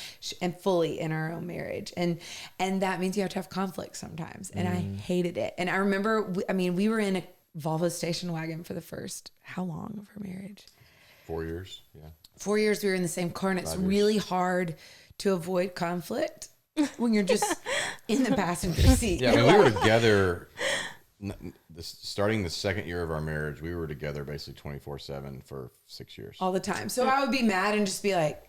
and fully in our own marriage. And that means you have to have conflict sometimes. And I hated it. And I remember, we were in a Volvo station wagon for the first, how long of our marriage? 4 years. Yeah. 4 years we were in the same car, and it's really hard to avoid conflict when you're just in the passenger seat. Yeah, we were together. Starting the second year of our marriage, we were together basically 24/7 for 6 years. All the time. So I would be mad and just be like,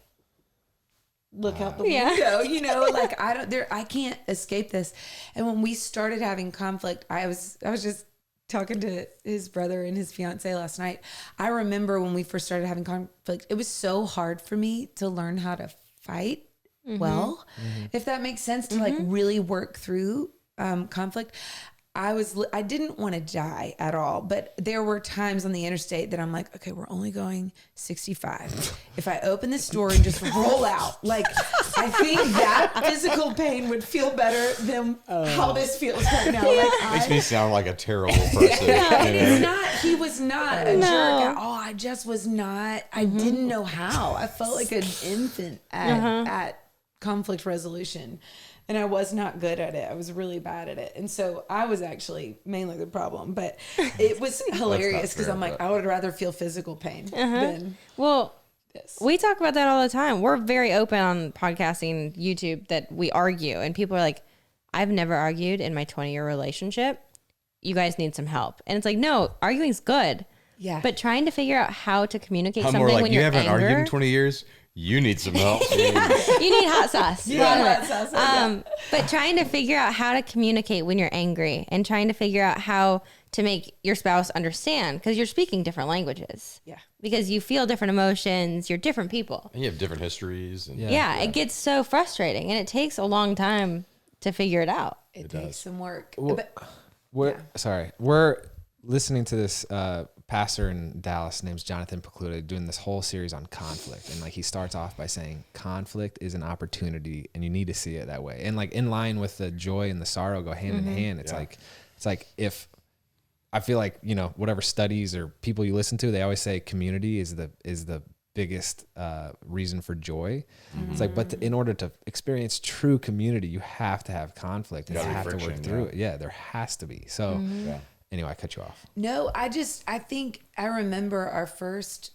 look out the window, like I can't escape this. And when we started having conflict, I was just talking to his brother and his fiance last night. I remember when we first started having conflict, it was so hard for me to learn how to fight well, if that makes sense, to like really work through conflict. I didn't want to die at all, but there were times on the interstate that I'm like, okay, we're only going 65. If I open this door and just roll out, like, I think that physical pain would feel better than how this feels right now. Like, Makes me sound like a terrible person. He was not a jerk at all. I just was not, I didn't know how. I felt like an infant at conflict resolution. And I was not good at it. I was really bad at it. And so I was actually mainly the problem. But it was hilarious because I'm like, I would rather feel physical pain than this. We talk about that all the time. We're very open on podcasting, YouTube, that we argue. And people are like, I've never argued in my 20-year relationship. You guys need some help. And it's like, no, arguing's good. Yeah. But trying to figure out how to communicate something more like, when you you're haven't angry, argued in 20 years? You need some help. You need hot sauce. Hot sauce. But trying to figure out how to communicate when you're angry and trying to figure out how to make your spouse understand, because you're speaking different languages. Yeah. Because you feel different emotions. You're different people. And you have different histories. And it gets so frustrating, and it takes a long time to figure it out. It takes some work. We're listening to this pastor in Dallas named Jonathan Pecluda doing this whole series on conflict, and like he starts off by saying conflict is an opportunity and you need to see it that way, and like in line with the joy and the sorrow go hand in hand. It's like if I feel like, whatever studies or people you listen to, they always say community is the biggest reason for joy. It's like, but in order to experience true community, you have to have conflict and you have to work through it. Yeah, there has to be. So anyway, I cut you off. No, I think I remember our first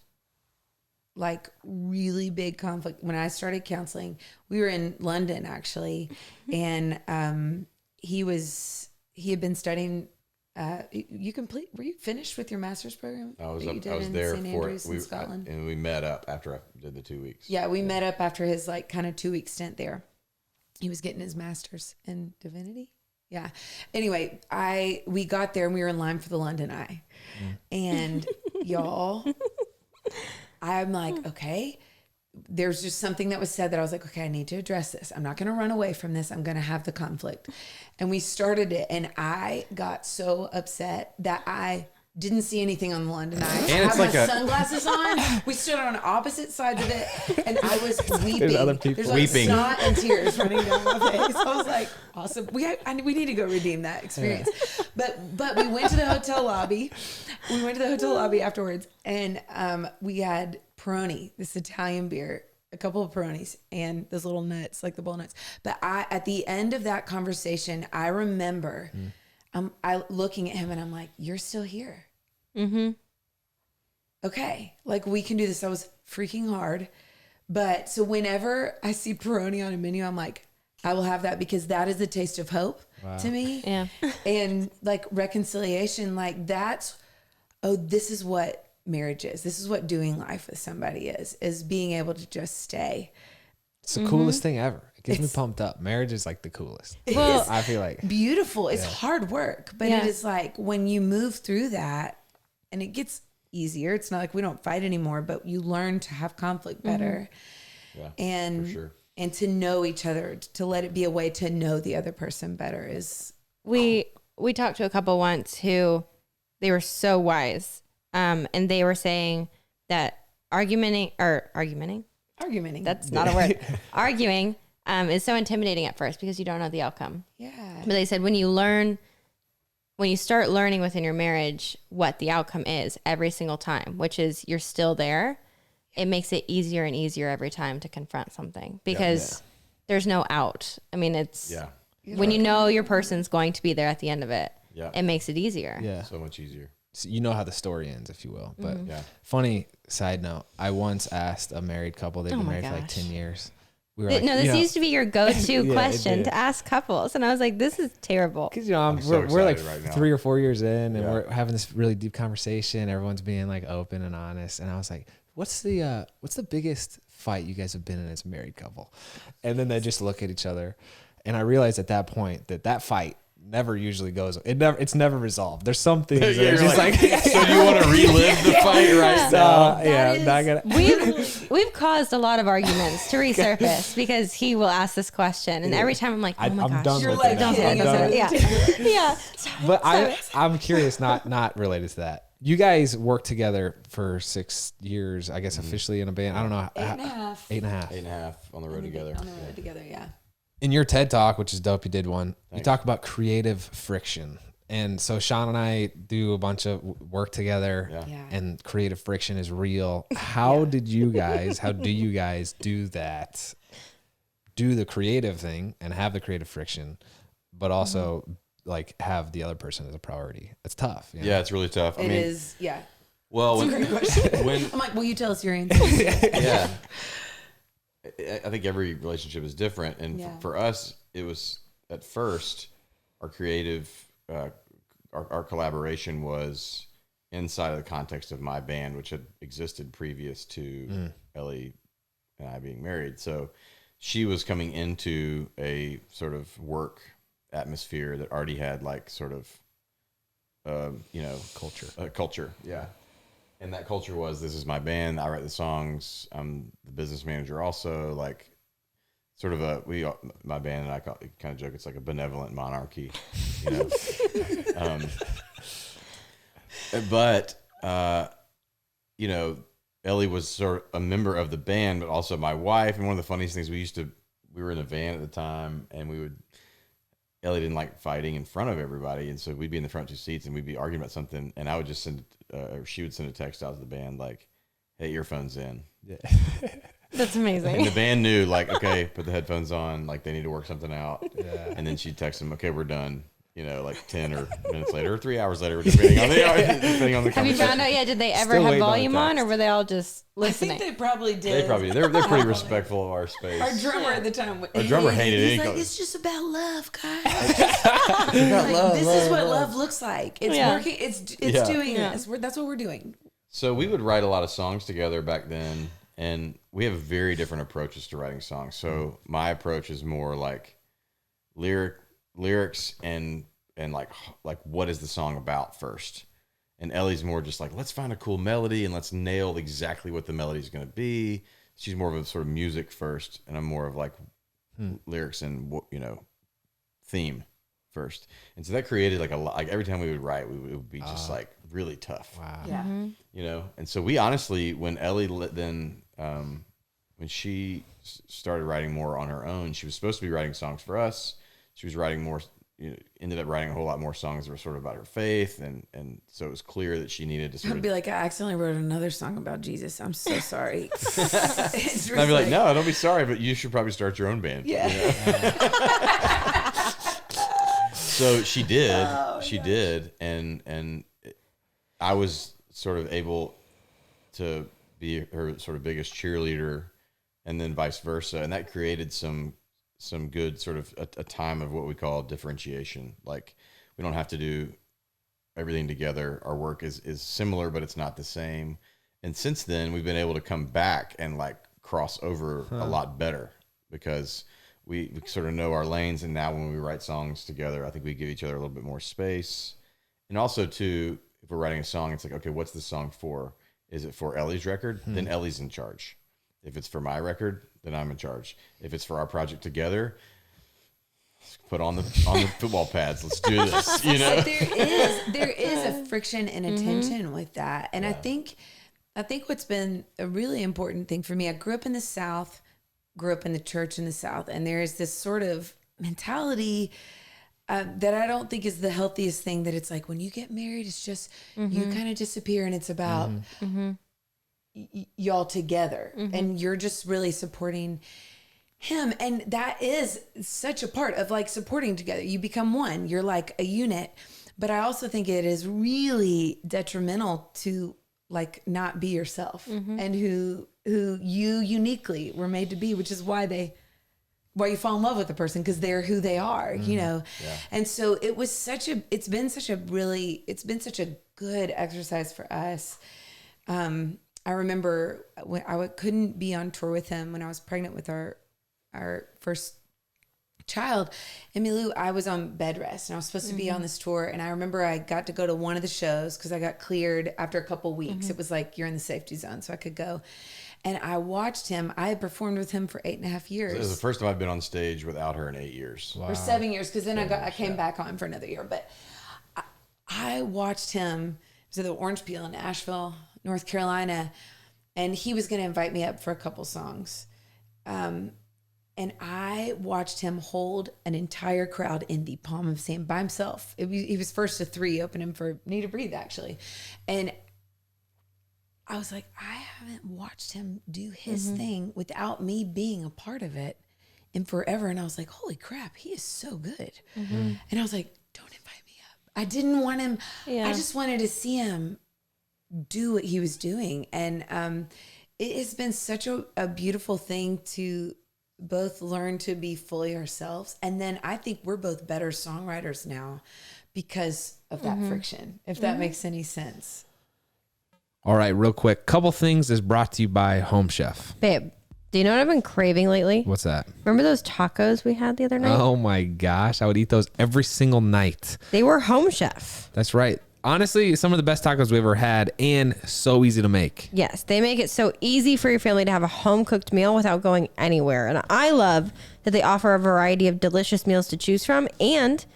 like really big conflict when I started counseling. We were in London actually, and he had been studying. Were you finished with your master's program? I was there St. for it. In Scotland. And we met up after I did the 2 weeks. Yeah, we met up after his like kind of 2 week stint there. He was getting his master's in divinity. Yeah. Anyway, we got there and we were in line for the London Eye. And y'all, I'm like, okay, there's just something that was said that I was like, okay, I need to address this. I'm not going to run away from this. I'm going to have the conflict. And we started it, and I got so upset that I didn't see anything on the London Eye. And I it's had like my sunglasses on. We stood on opposite sides of it, and I was weeping. There's other people like weeping. Snot and tears running down my face. I was like, awesome. We need to go redeem that experience. Yeah. But we went to the hotel lobby. We went to the hotel lobby afterwards, and we had Peroni, this Italian beer, a couple of Peronis, and those little nuts, like the bowl nuts. But at the end of that conversation, I remember I looking at him and I'm like, you're still here. okay, like we can do this. That was freaking hard. But so whenever I see Peroni on a menu, I'm like, I will have that because that is a taste of hope to me. Yeah. And like reconciliation, like that's, this is what marriage is. This is what doing life with somebody is being able to just stay. It's the coolest thing ever. It gets me pumped up. Marriage is like the coolest. Well, I feel like beautiful. It's hard work, but it is like when you move through that and it gets easier. It's not like we don't fight anymore, but you learn to have conflict better. Yeah, and for sure. And to know each other, to let it be a way to know the other person better is. We talked to a couple once who they were so wise, and they were saying that arguing. That's not a word. Arguing is so intimidating at first because you don't know the outcome. Yeah. But they said when you start learning within your marriage what the outcome is every single time, which is you're still there, it makes it easier and easier every time to confront something because there's no out. I mean, it's when you know your person's going to be there at the end of it, it makes it easier. Yeah. So much easier. So you know how the story ends, if you will. But funny side note, I once asked a married couple, they've been married for like 10 years. We were like, no, this used to be your go-to question to ask couples. And I was like, this is terrible. Because, we're like right now. 3 or 4 years in and we're having this really deep conversation. Everyone's being like open and honest. And I was like, what's the biggest fight you guys have been in as a married couple? And then they just look at each other. And I realized at that point that fight never usually goes. It's never resolved. There's some things that are just like so you want to relive the fight right now? Not gonna. We've caused a lot of arguments to resurface because he will ask this question, and every time I'm like, oh my I'm gosh, done You're with like, it now. hitting I'm done us. with it. yeah. But I'm curious, not related to that. You guys worked together for 6 years, I guess, officially in a band. I don't know. 8.5. 8.5. 8.5 on the road together. On the road together, yeah. In your TED Talk, which is dope, you did one. You talk about creative friction. And so Shawn and I do a bunch of work together and creative friction is real. How do you guys do that? Do the creative thing and have the creative friction, but also like have the other person as a priority. It's tough. You know? Yeah, it's really tough. It is, yeah. Well, It's a great question. when I'm like, will you tell us your answer? yeah, I think every relationship is different, and for us, it was at first our creative, our collaboration was inside of the context of my band, which had existed previous to Ellie and I being married. So she was coming into a sort of work atmosphere that already had like sort of, culture. Yeah. And that culture was, this is my band. I write the songs. I'm the business manager also, like sort of my band and I kind of joke, it's like a benevolent monarchy, you know? But Ellie was sort of a member of the band, but also my wife. And one of the funniest things, we were in a van at the time, and Ellie didn't like fighting in front of everybody. And so we'd be in the front 2 seats and we'd be arguing about something. And I would just or she would send a text out to the band like, hey, earphones in. Yeah. That's amazing. And the band knew, like, okay, put the headphones on, like they need to work something out. Yeah. And then she'd text them, okay, we're done. Like 10 or minutes later, or 3 hours later, depending on the Have you conversation. found out yet? Did they ever Still have waiting on volume the on, text. or were they all just listening? I think they probably did. They're pretty respectful of our space. Our drummer at the time. Our drummer hated it. He's He like, goes, it's just about love, guys. This is what love looks like. It's working. It's doing this. That's what we're doing. So we would write a lot of songs together back then, and we have very different approaches to writing songs. So my approach is more like lyrics and like what is the song about first. And Ellie's more just like, let's find a cool melody and let's nail exactly what the melody is going to be. She's more of a sort of music first, and I'm more of like lyrics and theme first. And so that created like a lot. Like every time we would write, it would be just like really tough. Wow. Yeah. And so we honestly, when Ellie when she started writing more on her own, she was supposed to be writing songs for us. She was writing more. Ended up writing a whole lot more songs that were sort of about her faith, and so it was clear that she needed to sort I'd of be like, I accidentally wrote another song about Jesus. I'm so sorry. And I'd be like, no, don't be sorry, but you should probably start your own band. Yeah. So she did. She did, and I was sort of able to be her sort of biggest cheerleader, and then vice versa. And that created some good sort of a time of what we call differentiation. Like, we don't have to do everything together. Our work is similar, but it's not the same. And since then, we've been able to come back and like cross over a lot better, because we sort of know our lanes. And now when we write songs together, I think we give each other a little bit more space. And also too, if we're writing a song, it's like, okay, what's the song for? Is it for Ellie's record? Then Ellie's in charge. If it's for my record, then I'm in charge. If it's for our project together, let's put on the football pads. Let's do this. You know, but there is a friction and a tension with that. And I think what's been a really important thing for me, I grew up in the South, grew up in the church in the South, and there is this sort of mentality that I don't think is the healthiest thing, that it's like, when you get married, it's just, you kind of disappear, and it's about y'all together, and you're just really supporting him. And that is such a part of like supporting together. You become one, you're like a unit. But I also think it is really detrimental to like not be yourself, and who you uniquely were made to be, which is why you fall in love with the person, because they're who they are, you know? Yeah. And so it's been such a good exercise for us. I remember when I couldn't be on tour with him when I was pregnant with our first child, Emmylou. I was on bed rest, and I was supposed to be on this tour. And I remember I got to go to one of the shows because I got cleared after a couple weeks. It was like, you're in the safety zone, so I could go. And I watched him. I had performed with him for 8.5 years. So it was the first time I've been on stage without her in 8 years. Wow. For 7 years, because then I came back on for another year. But I watched him. It was at the Orange Peel in Asheville, North Carolina, and he was going to invite me up for a couple songs. And I watched him hold an entire crowd in the palm of his hand by himself. He was first to 3, opening for Need to Breathe, actually. And I was like, I haven't watched him do his thing without me being a part of it in forever. And I was like, holy crap, he is so good. And I was like, don't invite me up. I didn't want him. I just wanted to see him do what he was doing. And it has been such a beautiful thing to both learn to be fully ourselves. And then I think we're both better songwriters now because of that friction, if that makes any sense. All right, real quick. Couple things is brought to you by Home Chef. Babe, do you know what I've been craving lately? What's that? Remember those tacos we had the other night? Oh my gosh, I would eat those every single night. They were Home Chef. That's right. Honestly, some of the best tacos we ever had, and so easy to make. Yes, they make it so easy for your family to have a home-cooked meal without going anywhere. And I love that they offer a variety of delicious meals to choose from, and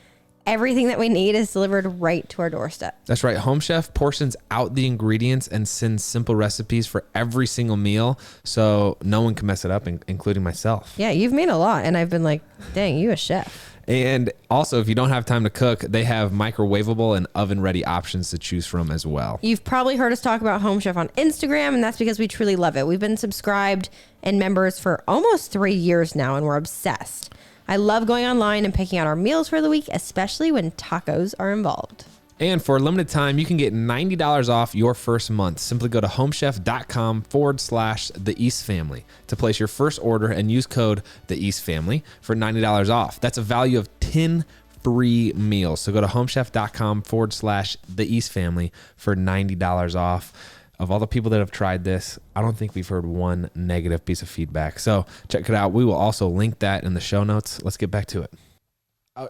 everything that we need is delivered right to our doorstep. That's right. Home Chef portions out the ingredients and sends simple recipes for every single meal, so no one can mess it up, including myself. Yeah, you've made a lot, and I've been like, dang, you a chef. And also, if you don't have time to cook, they have microwavable and oven-ready options to choose from as well. You've probably heard us talk about Home Chef on Instagram, and that's because we truly love it. We've been subscribed and members for almost 3 years now, and we're obsessed. I love going online and picking out our meals for the week, especially when tacos are involved. And for a limited time, you can get $90 off your first month. Simply go to homechef.com/TheEastFamily to place your first order and use code TheEastFamily for $90 off. That's a value of 10 free meals. So go to homechef.com/TheEastFamily for $90 off. Of all the people that have tried this, I don't think we've heard one negative piece of feedback. So check it out. We will also link that in the show notes. Let's get back to it.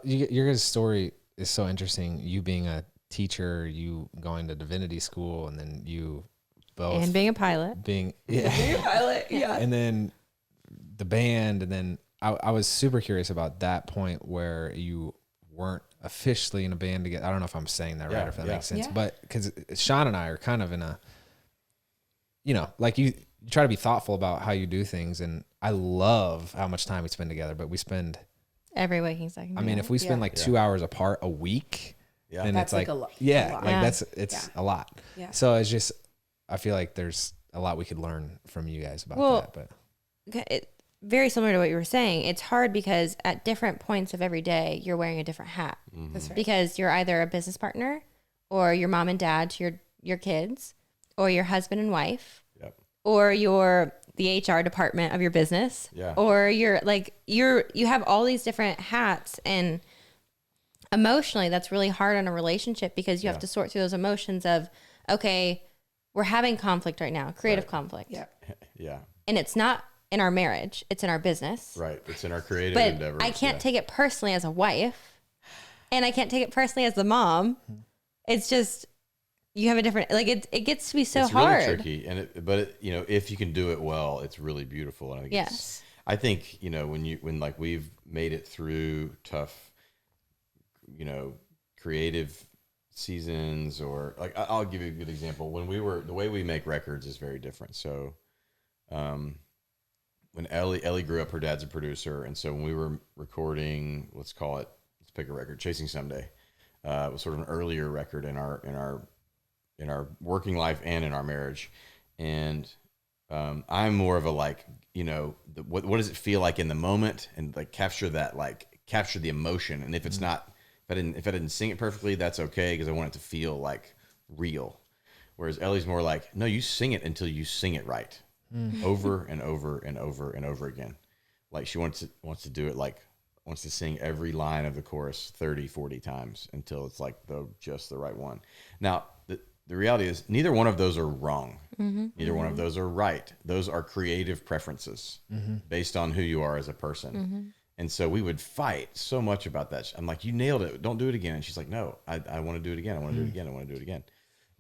Your guys' story is so interesting. You being a teacher, you going to divinity school, and then you both. And being a pilot. Being a pilot, yeah. And then the band. And then I was super curious about that point where you weren't officially in a band together. I don't know if I'm saying that right, or if that makes sense. Yeah. But because Shawn and I are kind of in a, like you try to be thoughtful about how you do things. And I love how much time we spend together, but we spend every waking second. I mean, if we spend 2 hours apart a week, then that's it's like a lot. It's a lot. Yeah. So it's just, I feel like there's a lot we could learn from you guys about that. But very similar to what you were saying, it's hard because at different points of every day, you're wearing a different hat. That's right. Because you're either a business partner or your mom and dad to your kids, or your husband and wife, Yep. or you're the HR department of your business, Yeah. or you have all these different hats, and emotionally that's really hard on a relationship because you have to sort through those emotions of, okay, we're having conflict right now, creative conflict. Yeah. Yeah. And it's not in our marriage, it's in our business. Right. It's in our creative But endeavors. I can't take it personally as a wife, and I can't take it personally as the mom. It's just, you have a different, like it gets to be so it's hard. really tricky, but you know, if you can do it well, it's really beautiful. And I think Yes. I think, you know, when like we've made it through tough, you know, creative seasons, or like I'll give you a good example. When the way we make records is very different. So, when Ellie grew up, her dad's a producer, and so when we were recording, let's pick a record, Chasing Someday, it was sort of an earlier record in our working life and in our marriage, and I'm more of a, like, you know, what does it feel like in the moment, and like capture the emotion, and if it's not, if I didn't sing it perfectly, that's okay, because I want it to feel like real. Whereas Ellie's more like, no, you sing it until you sing it right. Over and over and over and over again. Like she wants to do it, like wants to sing every line of the chorus 30, 40 times until it's like just the right one. Now, the reality is neither one of those are wrong. Neither one of those are right. Those are creative preferences based on who you are as a person. And so we would fight so much about that. I'm like, you nailed it. Don't do it again. And she's like, no, I want to do it again. I want to do it again. I want to do it again.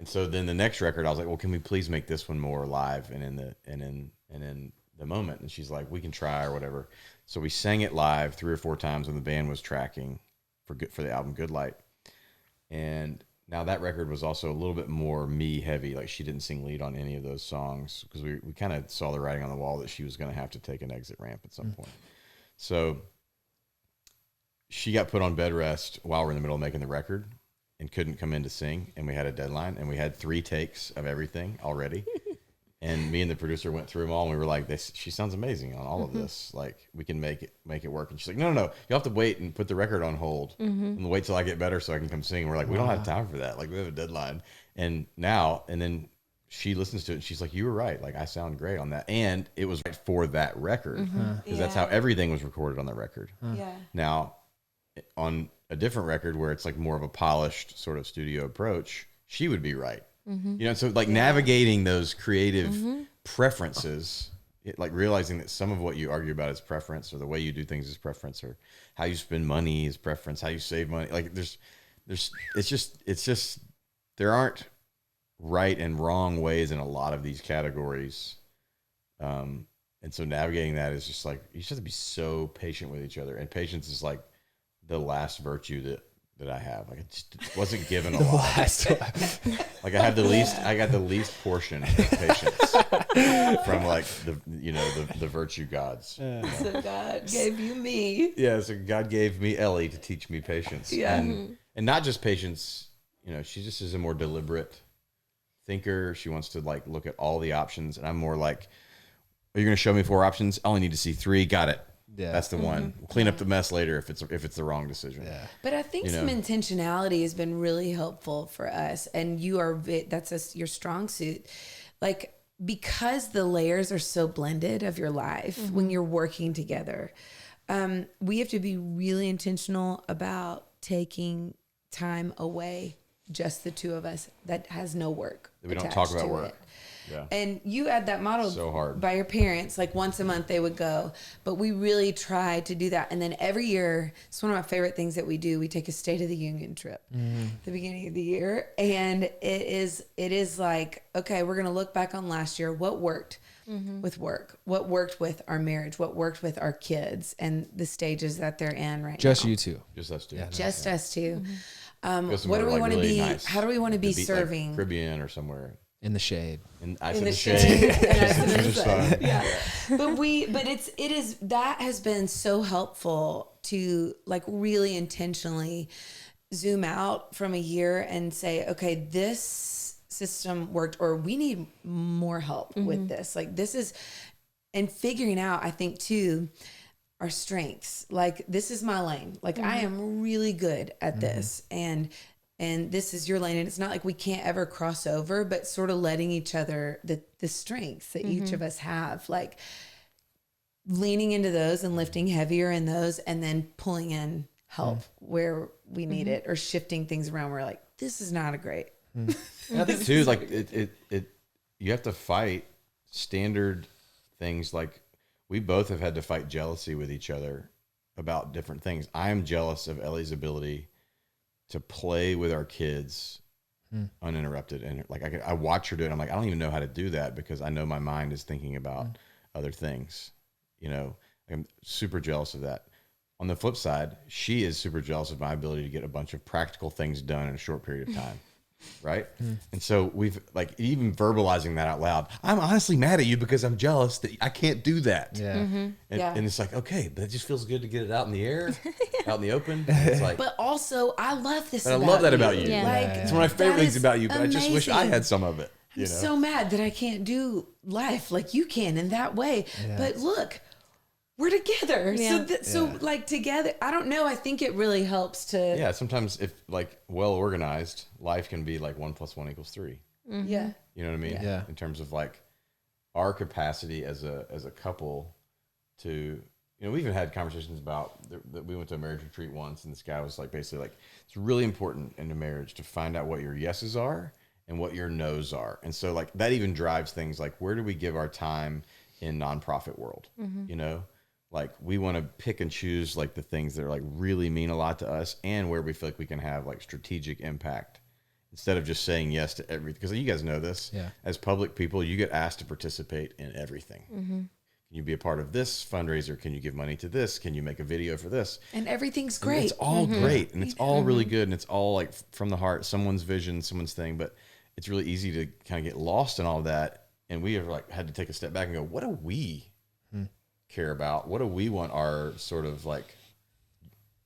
And so then the next record, I was like, well, can we please make this one more live and in the moment? And she's like, we can try, or whatever. So we sang it live 3 or 4 times when the band was tracking for the album Good Light. And now that record was also a little bit more me heavy. Like she didn't sing lead on any of those songs because we kind of saw the writing on the wall that she was going to have to take an exit ramp at some point. So she got put on bed rest while we're in the middle of making the record and couldn't come in to sing. And we had a deadline, and we had 3 takes of everything already. And me and the producer went through them all, and we were like, she sounds amazing on all of this. Like, we can make it work. And she's like, no, you'll have to wait and put the record on hold and wait till I get better so I can come sing. And we're like, we don't have time for that. Like, we have a deadline. And then she listens to it, and she's like, you were right. Like, I sound great on that. And it was right for that record, because that's how everything was recorded on the record. Yeah. Now, on a different record where it's like more of a polished sort of studio approach, she would be right. You know, so like navigating those creative preferences, like realizing that some of what you argue about is preference, or the way you do things is preference, or how you spend money is preference, how you save money. Like it's just there aren't right and wrong ways in a lot of these categories. And so navigating that is just like, you just have to be so patient with each other. And patience is like the last virtue that I have. Like, it just wasn't given a lot. Like I got the least portion of patience from like the virtue gods. So God gave you me. Yeah, so God gave me Ellie to teach me patience. Yeah. And not just patience, you know, she just is a more deliberate thinker. She wants to like look at all the options, and I'm more like, are you going to show me 4 options? I only need to see 3. Got it. Yeah. That's the one. We'll clean up the mess later if it's the wrong decision. Yeah. But I think some intentionality has been really helpful for us, and that's your strong suit. Like, because the layers are so blended of your life when you're working together, we have to be really intentional about taking time away, just the 2 of us, that has no work. We don't talk about work. It. Yeah. And you had that model so hard by your parents. Like once a month they would go, but we really tried to do that. And then every year, it's one of my favorite things that we do. We take a State of the Union trip at the beginning of the year. And it is like, okay, we're going to look back on last year. What worked with work? What worked with our marriage? What worked with our kids and the stages that they're in right now? Just you two. Just us two. Yeah, just us two. What do we want to really be? nice. How do we want to be serving? Like Caribbean or somewhere. In the shade. In the shade. Yeah. That has been so helpful to like really intentionally zoom out from a year and say, okay, this system worked, or we need more help with this. Like this is, and figuring out, I think too, our strengths. Like this is my lane. Like I am really good at this, and and this is your lane. And it's not like we can't ever cross over, but sort of letting each other, the strengths that each of us have, like leaning into those and lifting heavier in those, and then pulling in help where we need it, or shifting things around. We're like, this is not a great. And I think too, like it, you have to fight standard things. Like we both have had to fight jealousy with each other about different things. I am jealous of Ellie's ability to play with our kids uninterrupted. And like, I watch her do it. I'm like, I don't even know how to do that because I know my mind is thinking about other things. You know, I'm super jealous of that. On the flip side, she is super jealous of my ability to get a bunch of practical things done in a short period of time. Right. And so we've like even verbalizing that out loud. I'm honestly mad at you because I'm jealous that I can't do that. Yeah. And it's like, okay, but it just feels good to get it out in the air, out in the open. It's like, But also, I love this. I love that about you. Yeah. Like, It's one of my favorite that things is about you, but I just wish I amazing. had some of it. I'm so mad that I can't do life like you can in that way. But look, we're together. Yeah. So like together, I don't know. I think it really helps to. Yeah, sometimes if like well organized, life can be like 1 + 1 = 3. Yeah. You know what I mean? Yeah. In terms of like our capacity as a couple to, you know, we even had conversations about that. We went to a marriage retreat once, and this guy was like, basically like, it's really important in a marriage to find out what your yeses are and what your no's are. And so like that even drives things like, where do we give our time in nonprofit world? You know? Like we want to pick and choose like the things that are like really mean a lot to us, and where we feel like we can have like strategic impact instead of just saying yes to everything. Because you guys know this, as public people, you get asked to participate in everything. Can you be a part of this fundraiser? Can you give money to this? Can you make a video for this? And everything's And great. it's all great, and it's all really good, and it's all like from the heart, someone's vision, someone's thing. But it's really easy to kind of get lost in all that. And we have like had to take a step back and go, what do we care about? What do we want our sort of like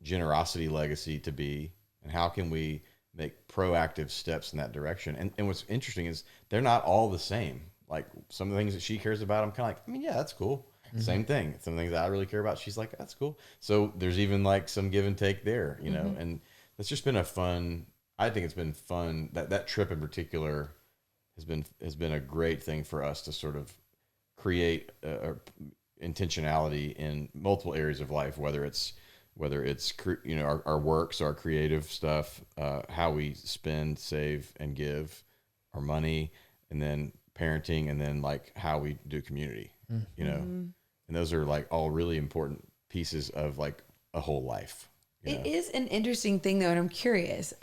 generosity legacy to be, and how can we make proactive steps in that direction? And what's interesting is they're not all the same. Like some of the things that she cares about, I'm kind of like, I mean, yeah, that's cool. Same thing. Some things that I really care about, she's like, that's cool. So there's even like some give and take there, you know. And it's just been I think it's been fun. That trip in particular has been a great thing for us to sort of create intentionality in multiple areas of life, whether it's you know, our works, our creative stuff, how we spend, save, and give our money, and then parenting, and then like how we do community, you know. And those are like all really important pieces of like a whole life. It is an interesting thing though, and I'm curious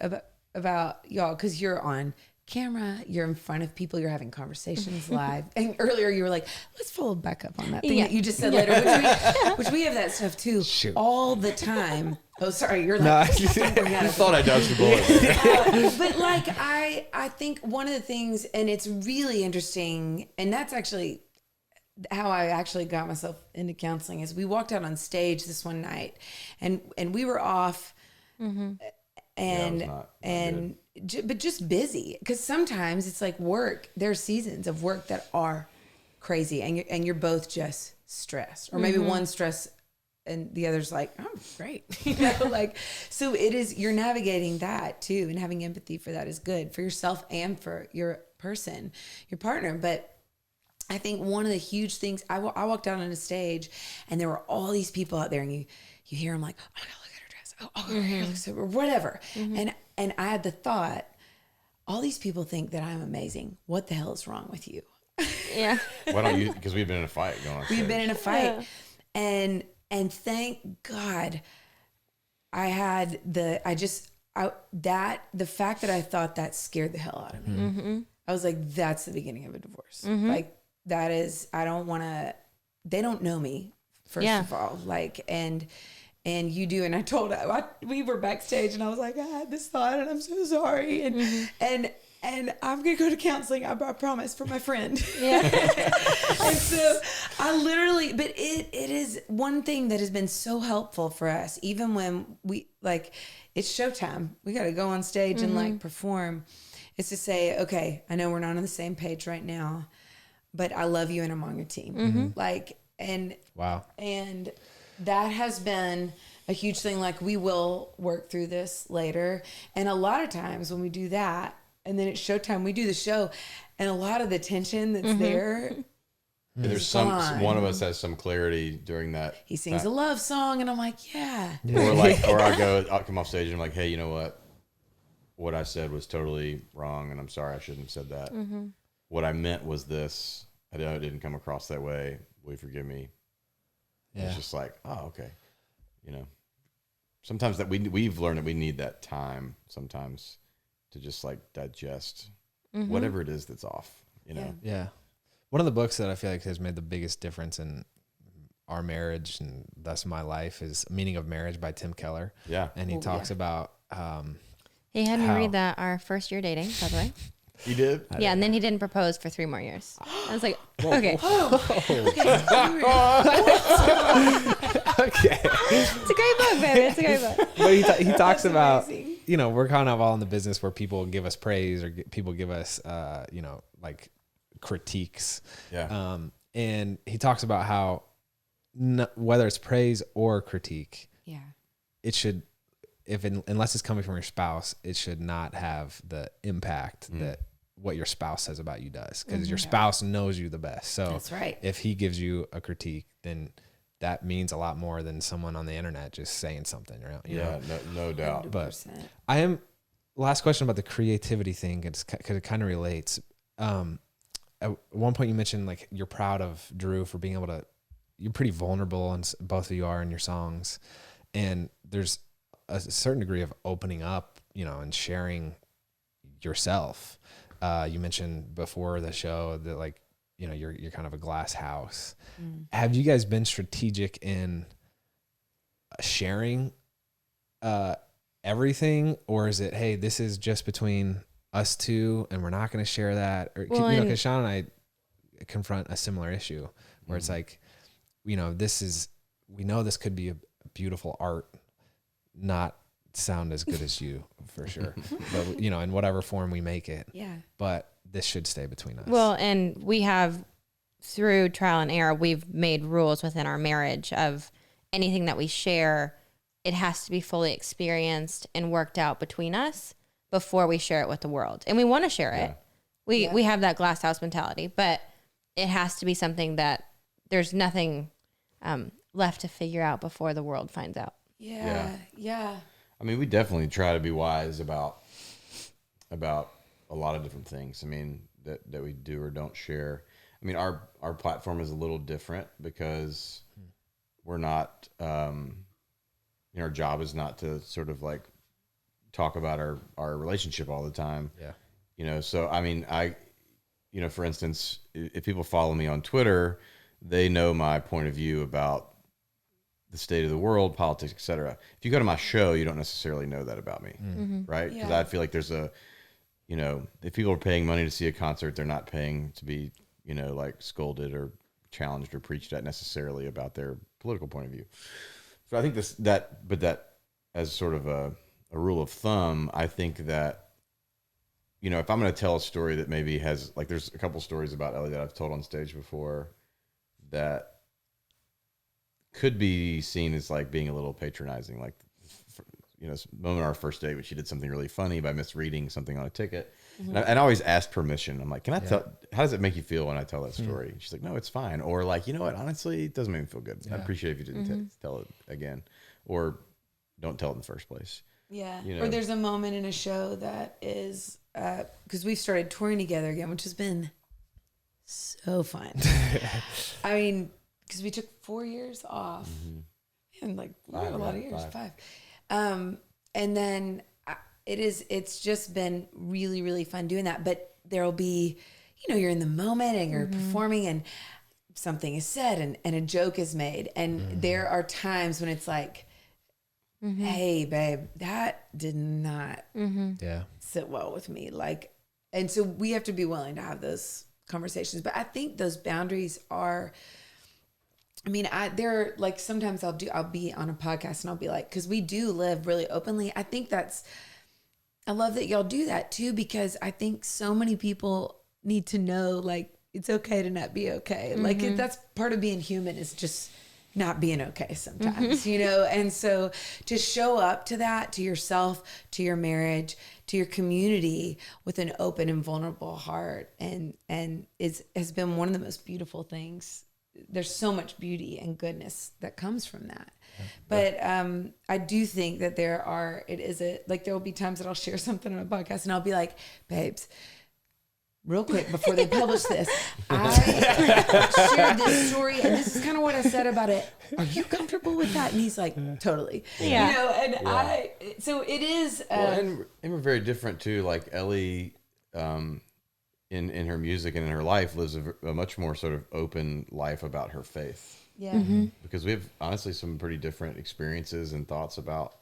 about y'all, because you're on camera, you're in front of people, you're having conversations live. And earlier you were like, let's follow back up on that thing that you just said later, which we have that stuff too all the time. Oh, sorry, you're like, I thought I dodged the bullet. but like I think one of the things, and it's really interesting, and that's actually how I actually got myself into counseling, is we walked out on stage this one night, and we were off, but just busy, because sometimes it's like work. There are seasons of work that are crazy, and you're both just stressed, or maybe one stress and the other's like, oh, great. You know, like, so it is, you're navigating that too, and having empathy for that is good for yourself and for your person, your partner. But I think one of the huge things, I walked out on a stage and there were all these people out there, and you hear them like, oh, I gotta look at her dress. Oh, her hair looks super, or whatever. And I had the thought, all these people think that I'm amazing. What the hell is wrong with you? Yeah. Why don't you, because we've been in a fight going on. We've been in a fight. Yeah. And thank God I had the fact that I thought that scared the hell out of me. I was like, that's the beginning of a divorce. Like, that is, I don't want to, they don't know me, first of all. Like, and you do. And I told we were backstage, and I was like, I had this thought, and I'm so sorry. And I'm going to go to counseling, I promise, for my friend. Yeah. And so I literally, but it is one thing that has been so helpful for us, even when we, like, it's showtime. We got to go on stage and like perform. It's to say, okay, I know we're not on the same page right now, but I love you and I'm on your team. Like, and wow. And that has been a huge thing. Like, we will work through this later. And a lot of times when we do that, and then it's showtime, we do the show, and a lot of the tension that's there. There's one of us has some clarity during that. He sings a love song, and I'm like, yeah. Or I'll come off stage and I'm like, hey, you know what? What I said was totally wrong, and I'm sorry, I shouldn't have said that. What I meant was this. I know it didn't come across that way. Will you forgive me? Yeah. It's just like, oh, okay. You know, sometimes that we've learned that we need that time sometimes to just like digest whatever it is that's off, you know? Yeah. One of the books that I feel like has made the biggest difference in our marriage and thus my life is Meaning of Marriage by Tim Keller. Yeah. And he talks about, he had me read that our first year dating, by the way. He did? Yeah, and then he didn't propose for 3 more years. I was like, okay. Okay. It's a great book, baby. It's a great book. But he talks about, you know, we're kind of all in the business where people give us praise or people give us, you know, like critiques. Yeah. And he talks about how whether it's praise or critique, it should, unless it's coming from your spouse, it should not have the impact that what your spouse says about you does, because your spouse knows you the best. So that's right. If he gives you a critique, then that means a lot more than someone on the internet just saying something. You know? No doubt. 100%. But last question about the creativity thing, because it kind of relates. At one point you mentioned like you're proud of Drew for being able to, you're pretty vulnerable, and both of you are in your songs, and there's a certain degree of opening up, you know, and sharing yourself. You mentioned before the show that, like, you know, you're kind of a glass house. Have you guys been strategic in sharing everything, or is it, hey, this is just between us two and we're not going to share that? Or, you know, because Shawn and I confront a similar issue where it's like, you know, we know this could be a beautiful art, not sound as good as you, for sure. But, you know, in whatever form we make it. Yeah. But this should stay between us. Well, and we have, through trial and error, we've made rules within our marriage of anything that we share, it has to be fully experienced and worked out between us before we share it with the world. And we want to share it. We have that glass house mentality, but it has to be something that there's nothing left to figure out before the world finds out. Yeah. I mean, we definitely try to be wise about a lot of different things. I mean, that we do or don't share. I mean, our platform is a little different because we're not, you know, our job is not to sort of like talk about our relationship all the time. Yeah. You know, so, I mean, you know, for instance, if people follow me on Twitter, they know my point of view about the state of the world, politics, etc. If you go to my show, you don't necessarily know that about me, right? Because I feel like there's you know, if people are paying money to see a concert, they're not paying to be, you know, like scolded or challenged or preached at necessarily about their political point of view. So I think that as sort of a rule of thumb, I think that, you know, if I'm going to tell a story that maybe has, like, there's a couple stories about Ellie that I've told on stage before that could be seen as like being a little patronizing, like, you know, moment of our first date when she did something really funny by misreading something on a ticket. And I always ask permission. I'm like, can I tell, how does it make you feel when I tell that story? She's like, no, it's fine. Or like, you know what, honestly, it doesn't make me feel good. I appreciate if you didn't tell it again, or don't tell it in the first place. Yeah. You know? Or there's a moment in a show that is, because we've started touring together again, which has been so fun. I mean, because we took 4 years off, and like a lot of years, 5. And then it's just been really, really fun doing that. But there'll be, you know, you're in the moment and you're performing and something is said and a joke is made. And there are times when it's like, hey, babe, that did not sit well with me. Like, and so we have to be willing to have those conversations. But I think those boundaries are, I mean, they're like, sometimes I'll be on a podcast and I'll be like, because we do live really openly. I think I love that y'all do that too, because I think so many people need to know, like, it's okay to not be okay. Like, that's part of being human, is just not being okay sometimes, you know? And so to show up to that, to yourself, to your marriage, to your community with an open and vulnerable heart and has been one of the most beautiful things. There's so much beauty and goodness that comes from that. But I do think that there will be times that I'll share something on a podcast and I'll be like, babes, real quick before they publish this, I shared this story and this is kind of what I said about it. Are you comfortable with that? And he's like, totally. Yeah. You know, and so it is. And we're very different too. Like Ellie, in her music and in her life lives a much more sort of open life about her faith. Yeah. Because we have honestly some pretty different experiences and thoughts about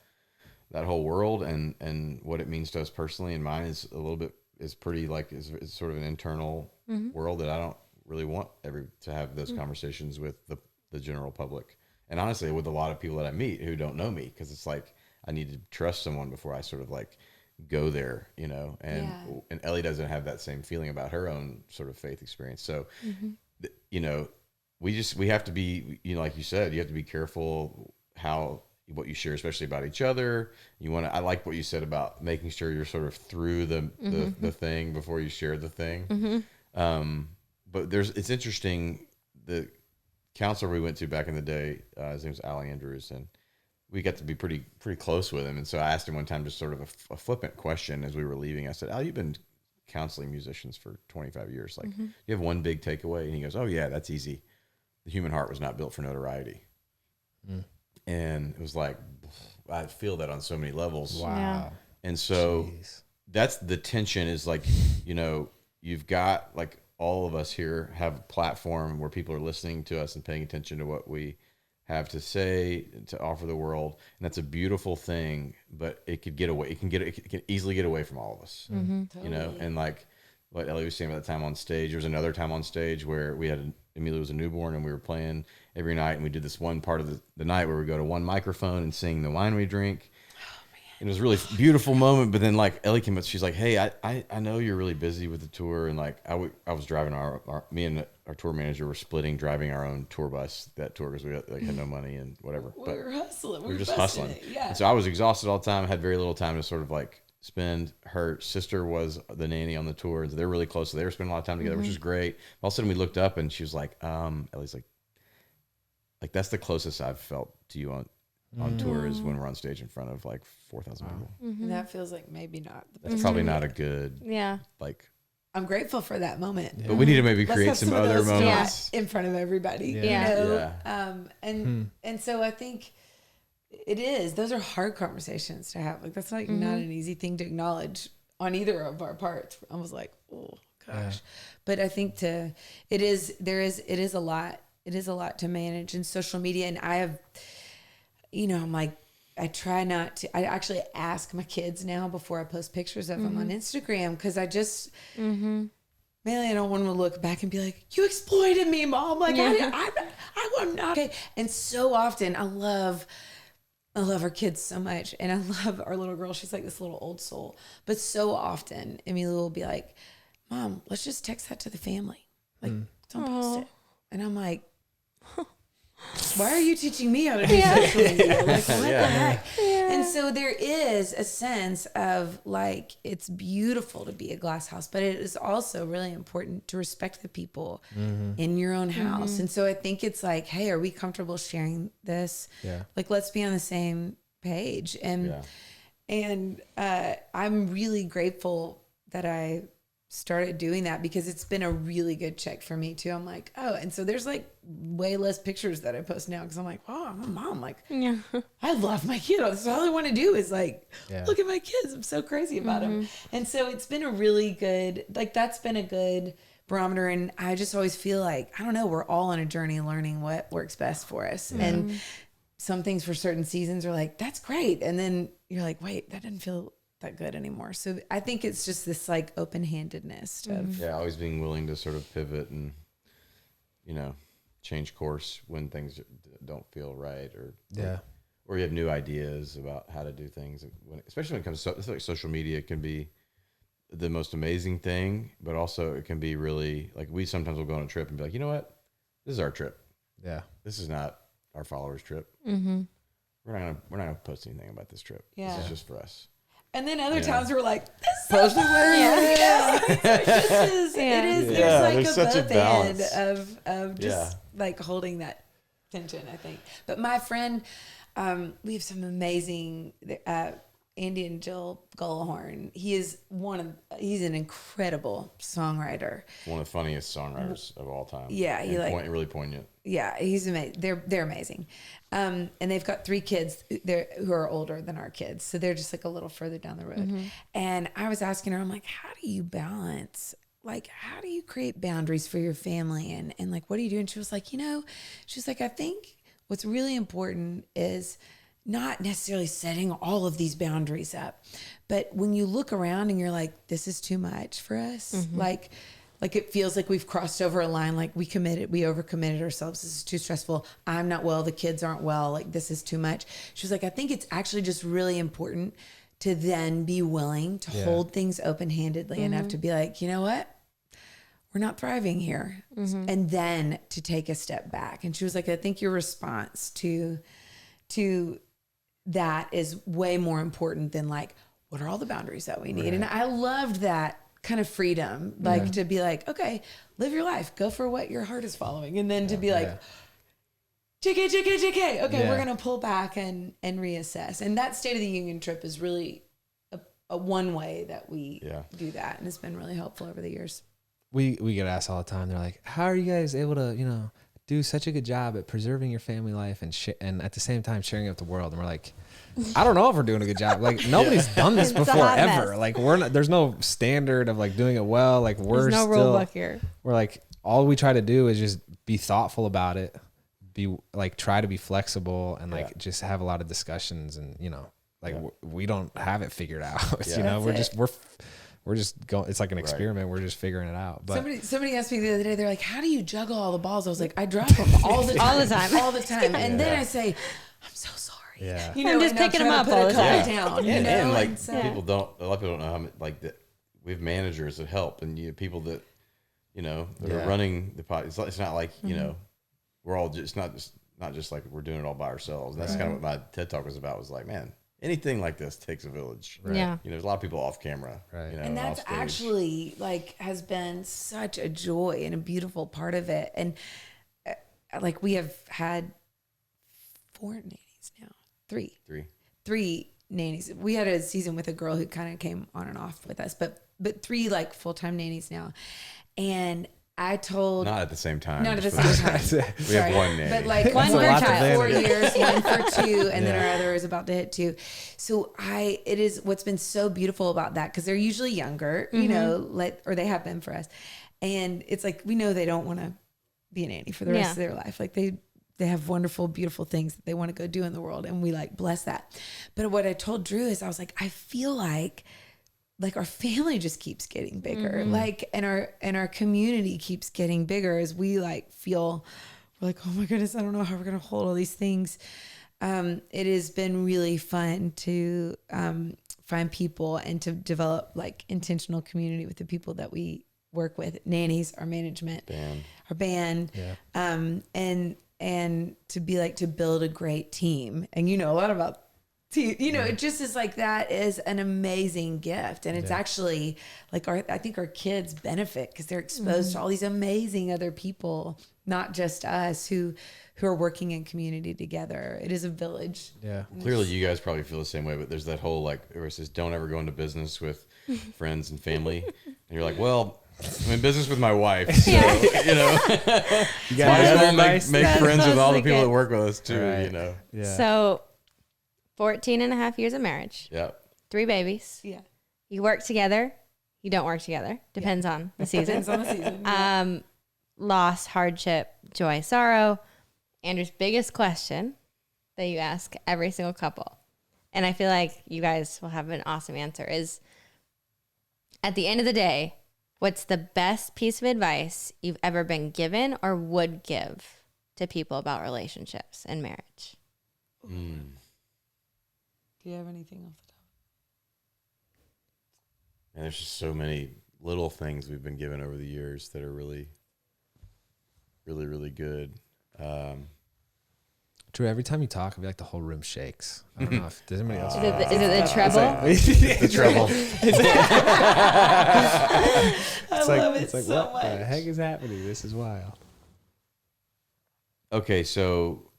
that whole world and what it means to us personally. And mine is pretty like is sort of an internal world that I don't really want to have those conversations with the general public. And honestly, with a lot of people that I meet who don't know me, because it's like I need to trust someone before I sort of like go there, you know. And Ellie doesn't have that same feeling about her own sort of faith experience. So, you know, we have to be, you know, like you said, you have to be careful what you share, especially about each other. I like what you said about making sure you're sort of through the thing before you share the thing. But it's interesting. The counselor we went to back in the day, his name was Allie Andrews, and we got to be pretty close with him. And so I asked him one time, just sort of a flippant question as we were leaving. I said, Al, you've been counseling musicians for 25 years. Like, you have one big takeaway? And he goes, oh yeah, that's easy. The human heart was not built for notoriety. And it was like, I feel that on so many levels. Wow. Yeah. And so that's the tension is like, you know, you've got like all of us here have a platform where people are listening to us and paying attention to what we have to say, to offer the world. And that's a beautiful thing, but it could get away. It can easily get away from all of us, you know? And like what Ellie was saying about the time on stage, there was another time on stage where Amelia was a newborn and we were playing every night. And we did this one part of the night where we go to one microphone and sing the wine we drink. And it was a really beautiful moment. But then like Ellie came up, she's like, hey, I know you're really busy with the tour. And like, I was driving me and our tour manager were driving our own tour bus that tour because we had no money and whatever. We were hustling. We were just hustling. Yeah. And so I was exhausted all the time. I had very little time to sort of like spend. Her sister was the nanny on the tour. And so they're really close. So they were spending a lot of time together, which is great. All of a sudden we looked up and she was like, Ellie's like that's the closest I've felt to you on tour is when we're on stage in front of like 4,000 people. And that feels like maybe not the best. That's probably not a good, like, I'm grateful for that moment. but we need to maybe create Let's have some of other those moments. in front of everybody. Yeah. You know? And so I think those are hard conversations to have. Like that's like not an easy thing to acknowledge on either of our parts. I was like, oh gosh. But I think it is a lot. It is a lot to manage in social media. And I have, you know, I'm like, I try not to, I actually ask my kids now before I post pictures of them on Instagram. Cause I just, mainly I don't want to look back and be like, you exploited me, Mom. Like I'm not okay. And so often I love our kids so much. And I love our little girl. She's like this little old soul, but so often Emilia will be like, Mom, let's just text that to the family. Like don't post it. And I'm like, why are you teaching me how to do social media? Like, what the heck? Yeah. And so there is a sense of like, it's beautiful to be a glass house, but it is also really important to respect the people in your own house. And so I think it's like, hey, are we comfortable sharing this? Yeah. Like, let's be on the same page. And I'm really grateful that I started doing that because it's been a really good check for me too. I'm like, oh, and so there's like way less pictures that I post now because I'm like, oh, I'm a mom. Like, I love my kid. So all I want to do is like, look at my kids. I'm so crazy about them. And so it's been a really good, like that's been a good barometer. And I just always feel like, I don't know, we're all on a journey learning what works best for us. And some things for certain seasons are like, that's great. And then you're like, wait, that didn't feel that good anymore. So I think it's just this like open-handedness of always being willing to sort of pivot and, you know, change course when things don't feel right or you have new ideas about how to do things. Especially when it comes to like social media, can be the most amazing thing, but also it can be really like we sometimes will go on a trip and be like, you know what, this is our trip. Yeah, this is not our followers trip. Mm-hmm. We're not gonna post anything about this trip. Yeah. This is just for us. And then other times we're like, this is Post so it. fun. Yeah. It is. Yeah, There's there's such a like a band balance. of just like holding that tension, I think. But my friend, we have some amazing Andy and Jill Gullahorn. He's an incredible songwriter. One of the funniest songwriters of all time. Yeah, really poignant. Yeah, he's amazing. They're amazing, and they've got 3 kids who are older than our kids, so they're just like a little further down the road. Mm-hmm. And I was asking her, I'm like, how do you balance? Like, how do you create boundaries for your family, and like, what do you do? And she was like, she's like, I think what's really important is not necessarily setting all of these boundaries up, but when you look around and you're like, this is too much for us, mm-hmm. like it feels like we've crossed over a line, like we overcommitted ourselves. This is too stressful. I'm not well. The kids aren't well. Like, this is too much. She was like, I think it's actually just really important to then be willing to hold things open-handedly mm-hmm. enough to be like, you know what? We're not thriving here. Mm-hmm. And then to take a step back. And she was like, I think your response to that is way more important than like, what are all the boundaries that we need? Right. And I loved that kind of freedom, like to be like, okay, live your life, go for what your heart is following. And then to be like, JK. Okay, we're going to pull back and reassess. And that State of the Union trip is really a one way that we do that. And it's been really helpful over the years. We get asked all the time. They're like, how are you guys able to, do such a good job at preserving your family life and at the same time sharing it with the world? And we're like, I don't know if we're doing a good job. Like, nobody's done this before ever. Mess. Like, there's no standard of like doing it well. Like, there's no rule book here. We're like, all we try to do is just be thoughtful about it, be like, try to be flexible and like just have a lot of discussions and, we don't have it figured out. We're just going, it's like an experiment. We're just figuring it out. But somebody asked me the other day, they're like, how do you juggle all the balls? I was like, I drop them all the time. And then I say, I'm so sorry. Yeah. I'm just picking them up all the time. Down, and like a lot of people don't know how like that. We have managers that help and people that, that are running the pot. It's not like, we're all just not just like we're doing it all by ourselves. And that's kind of what my TED Talk was about, was like, man, anything like this takes a village. Right. Yeah. There's a lot of people off camera. Right. And that's actually like has been such a joy and a beautiful part of it. And like we have had 4 nannies now. 3 nannies. We had a season with a girl who kind of came on and off with us, but 3 like full-time nannies now. And I told... Not at the same time. Not at the same time. We have 1 nanny. But like one for 4 years, 1 for 2, and then our other is about to hit 2. So it is what's been so beautiful about that, because they're usually younger, or they have been for us. And it's like, we know they don't want to be a nanny for the rest of their life. Like they have wonderful, beautiful things that they want to go do in the world. And we like bless that. But what I told Drew is I was like, I feel like our family just keeps getting bigger. Mm-hmm. Like, and our community keeps getting bigger as we like feel, we're like, oh my goodness, I don't know how we're going to hold all these things. It has been really fun to find people and to develop like intentional community with the people that we work with, nannies, our management, our band, and to be like, to build a great team. And a lot about team, it just is like, that is an amazing gift. And it's actually like I think our kids benefit because they're exposed to all these amazing other people, not just us who are working in community together. It is a village. Yeah. Clearly you guys probably feel the same way, but there's that whole like, where it says, don't ever go into business with friends and family. And you're like, well, I'm in business with my wife, so, you might as well make friends with all the people that work with us too, right. Yeah. So 14 and a half years of marriage. Yeah. 3 babies. Yeah. You work together. You don't work together. Depends on the season. Depends on the season. Loss, hardship, joy, sorrow. Andrew's biggest question that you ask every single couple, and I feel like you guys will have an awesome answer, is at the end of the day, what's the best piece of advice you've ever been given or would give to people about relationships and marriage? Do you have anything off the top? And there's just so many little things we've been given over the years that are really, really, really good. Drew, every time you talk, I feel like the whole room shakes. I don't know if does anybody else. Is it the treble? The treble. I love it so what much. the heck is happening? This is wild. Okay, so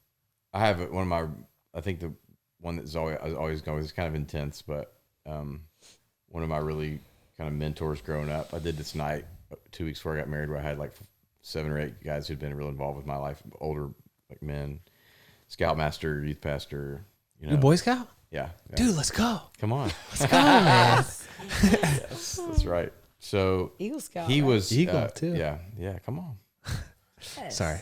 I have one of my, I think the one that's always going is kind of intense, but one of my really kind of mentors growing up. I did this night 2 weeks before I got married where I had like 7 or 8 guys who'd been real involved with my life, older like men, scoutmaster, youth pastor. You Boy Scout? Yeah. Dude, let's go. Come on. Let's go, man. Yes, that's right. So Eagle Scout. he was Eagle, too. Yeah. Come on. Yes. Sorry.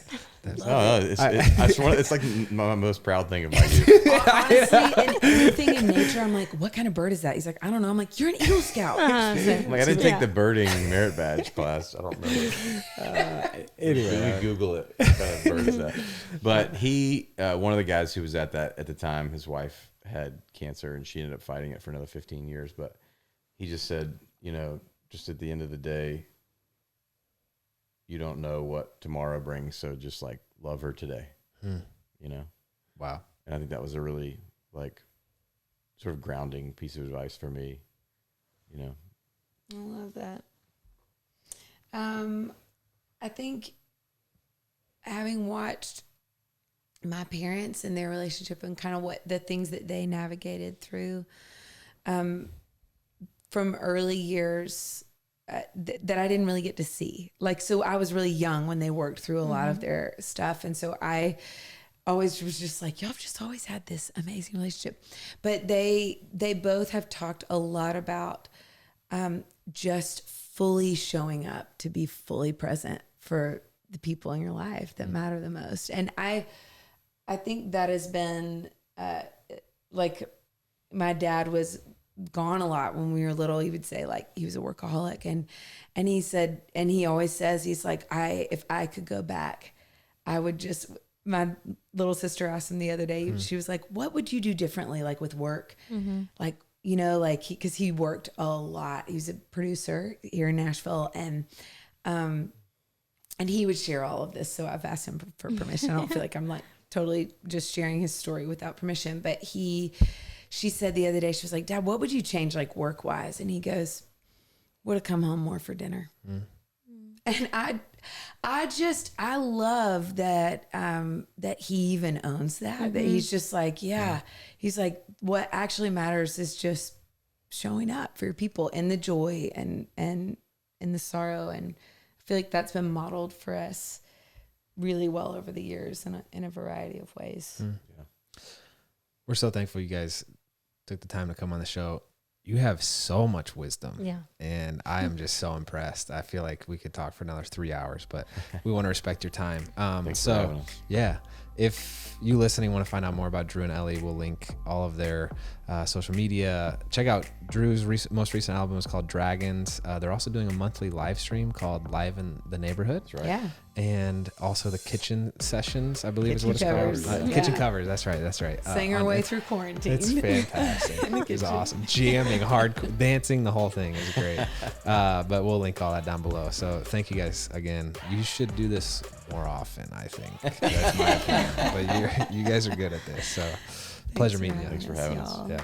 No, it's like my most proud thing of my youth. Honestly, and anything in nature, I'm like, what kind of bird is that? He's like, I don't know. I'm like, you're an Eagle Scout. Like I didn't take the birding merit badge class. I don't remember. Anyway, We Google it. What kind of bird is that? But he, one of the guys who was at the time, his wife had cancer and she ended up fighting it for another 15 years. But he just said, just at the end of the day, you don't know what tomorrow brings, so just like love her today. Wow. And I think that was a really like sort of grounding piece of advice for me. I love that. I think having watched my parents and their relationship and kind of what the things that they navigated through from early years that I didn't really get to see. Like, so I was really young when they worked through a lot of their stuff. And so I always was just like, y'all have just always had this amazing relationship. But they both have talked a lot about just fully showing up to be fully present for the people in your life that matter the most. And I think that has been like my dad was gone a lot when we were little. He would say like he was a workaholic and he said, and he always says, he's like, if I could go back, I would just, my little sister asked him the other day, she was like, what would you do differently? Like with work? Like, like cause he worked a lot. He was a producer here in Nashville and he would share all of this. So I've asked him for permission. I don't feel like I'm like totally just sharing his story without permission, but she said the other day, she was like, Dad, what would you change like work wise? And he goes, would have come home more for dinner. And I love that, that he even owns that, that he's just like, he's like, what actually matters is just showing up for your people in the joy and in the sorrow. And I feel like that's been modeled for us really well over the years in a variety of ways. We're so thankful you guys took the time to come on the show. You have so much wisdom. Yeah. And I am just so impressed. I feel like we could talk for another 3 hours, but we want to respect your time. Thanks for having us. Yeah. If you listening want to find out more about Drew and Ellie, we'll link all of their social media. Check out Drew's most recent album is called Dragons. They're also doing a monthly live stream called Live in the Neighborhood. That's right. Yeah. And also the kitchen sessions, I believe Kitchen is what it's covers. called. Kitchen covers. That's right. Sang our way through quarantine. It's fantastic. It was awesome. Jamming, hard dancing, the whole thing is great. But we'll link all that down below. So thank you guys again. You should do this more often, I think. That's my opinion. But you guys are good at this. So pleasure meeting you. Thanks for having us. Y'all. Yeah.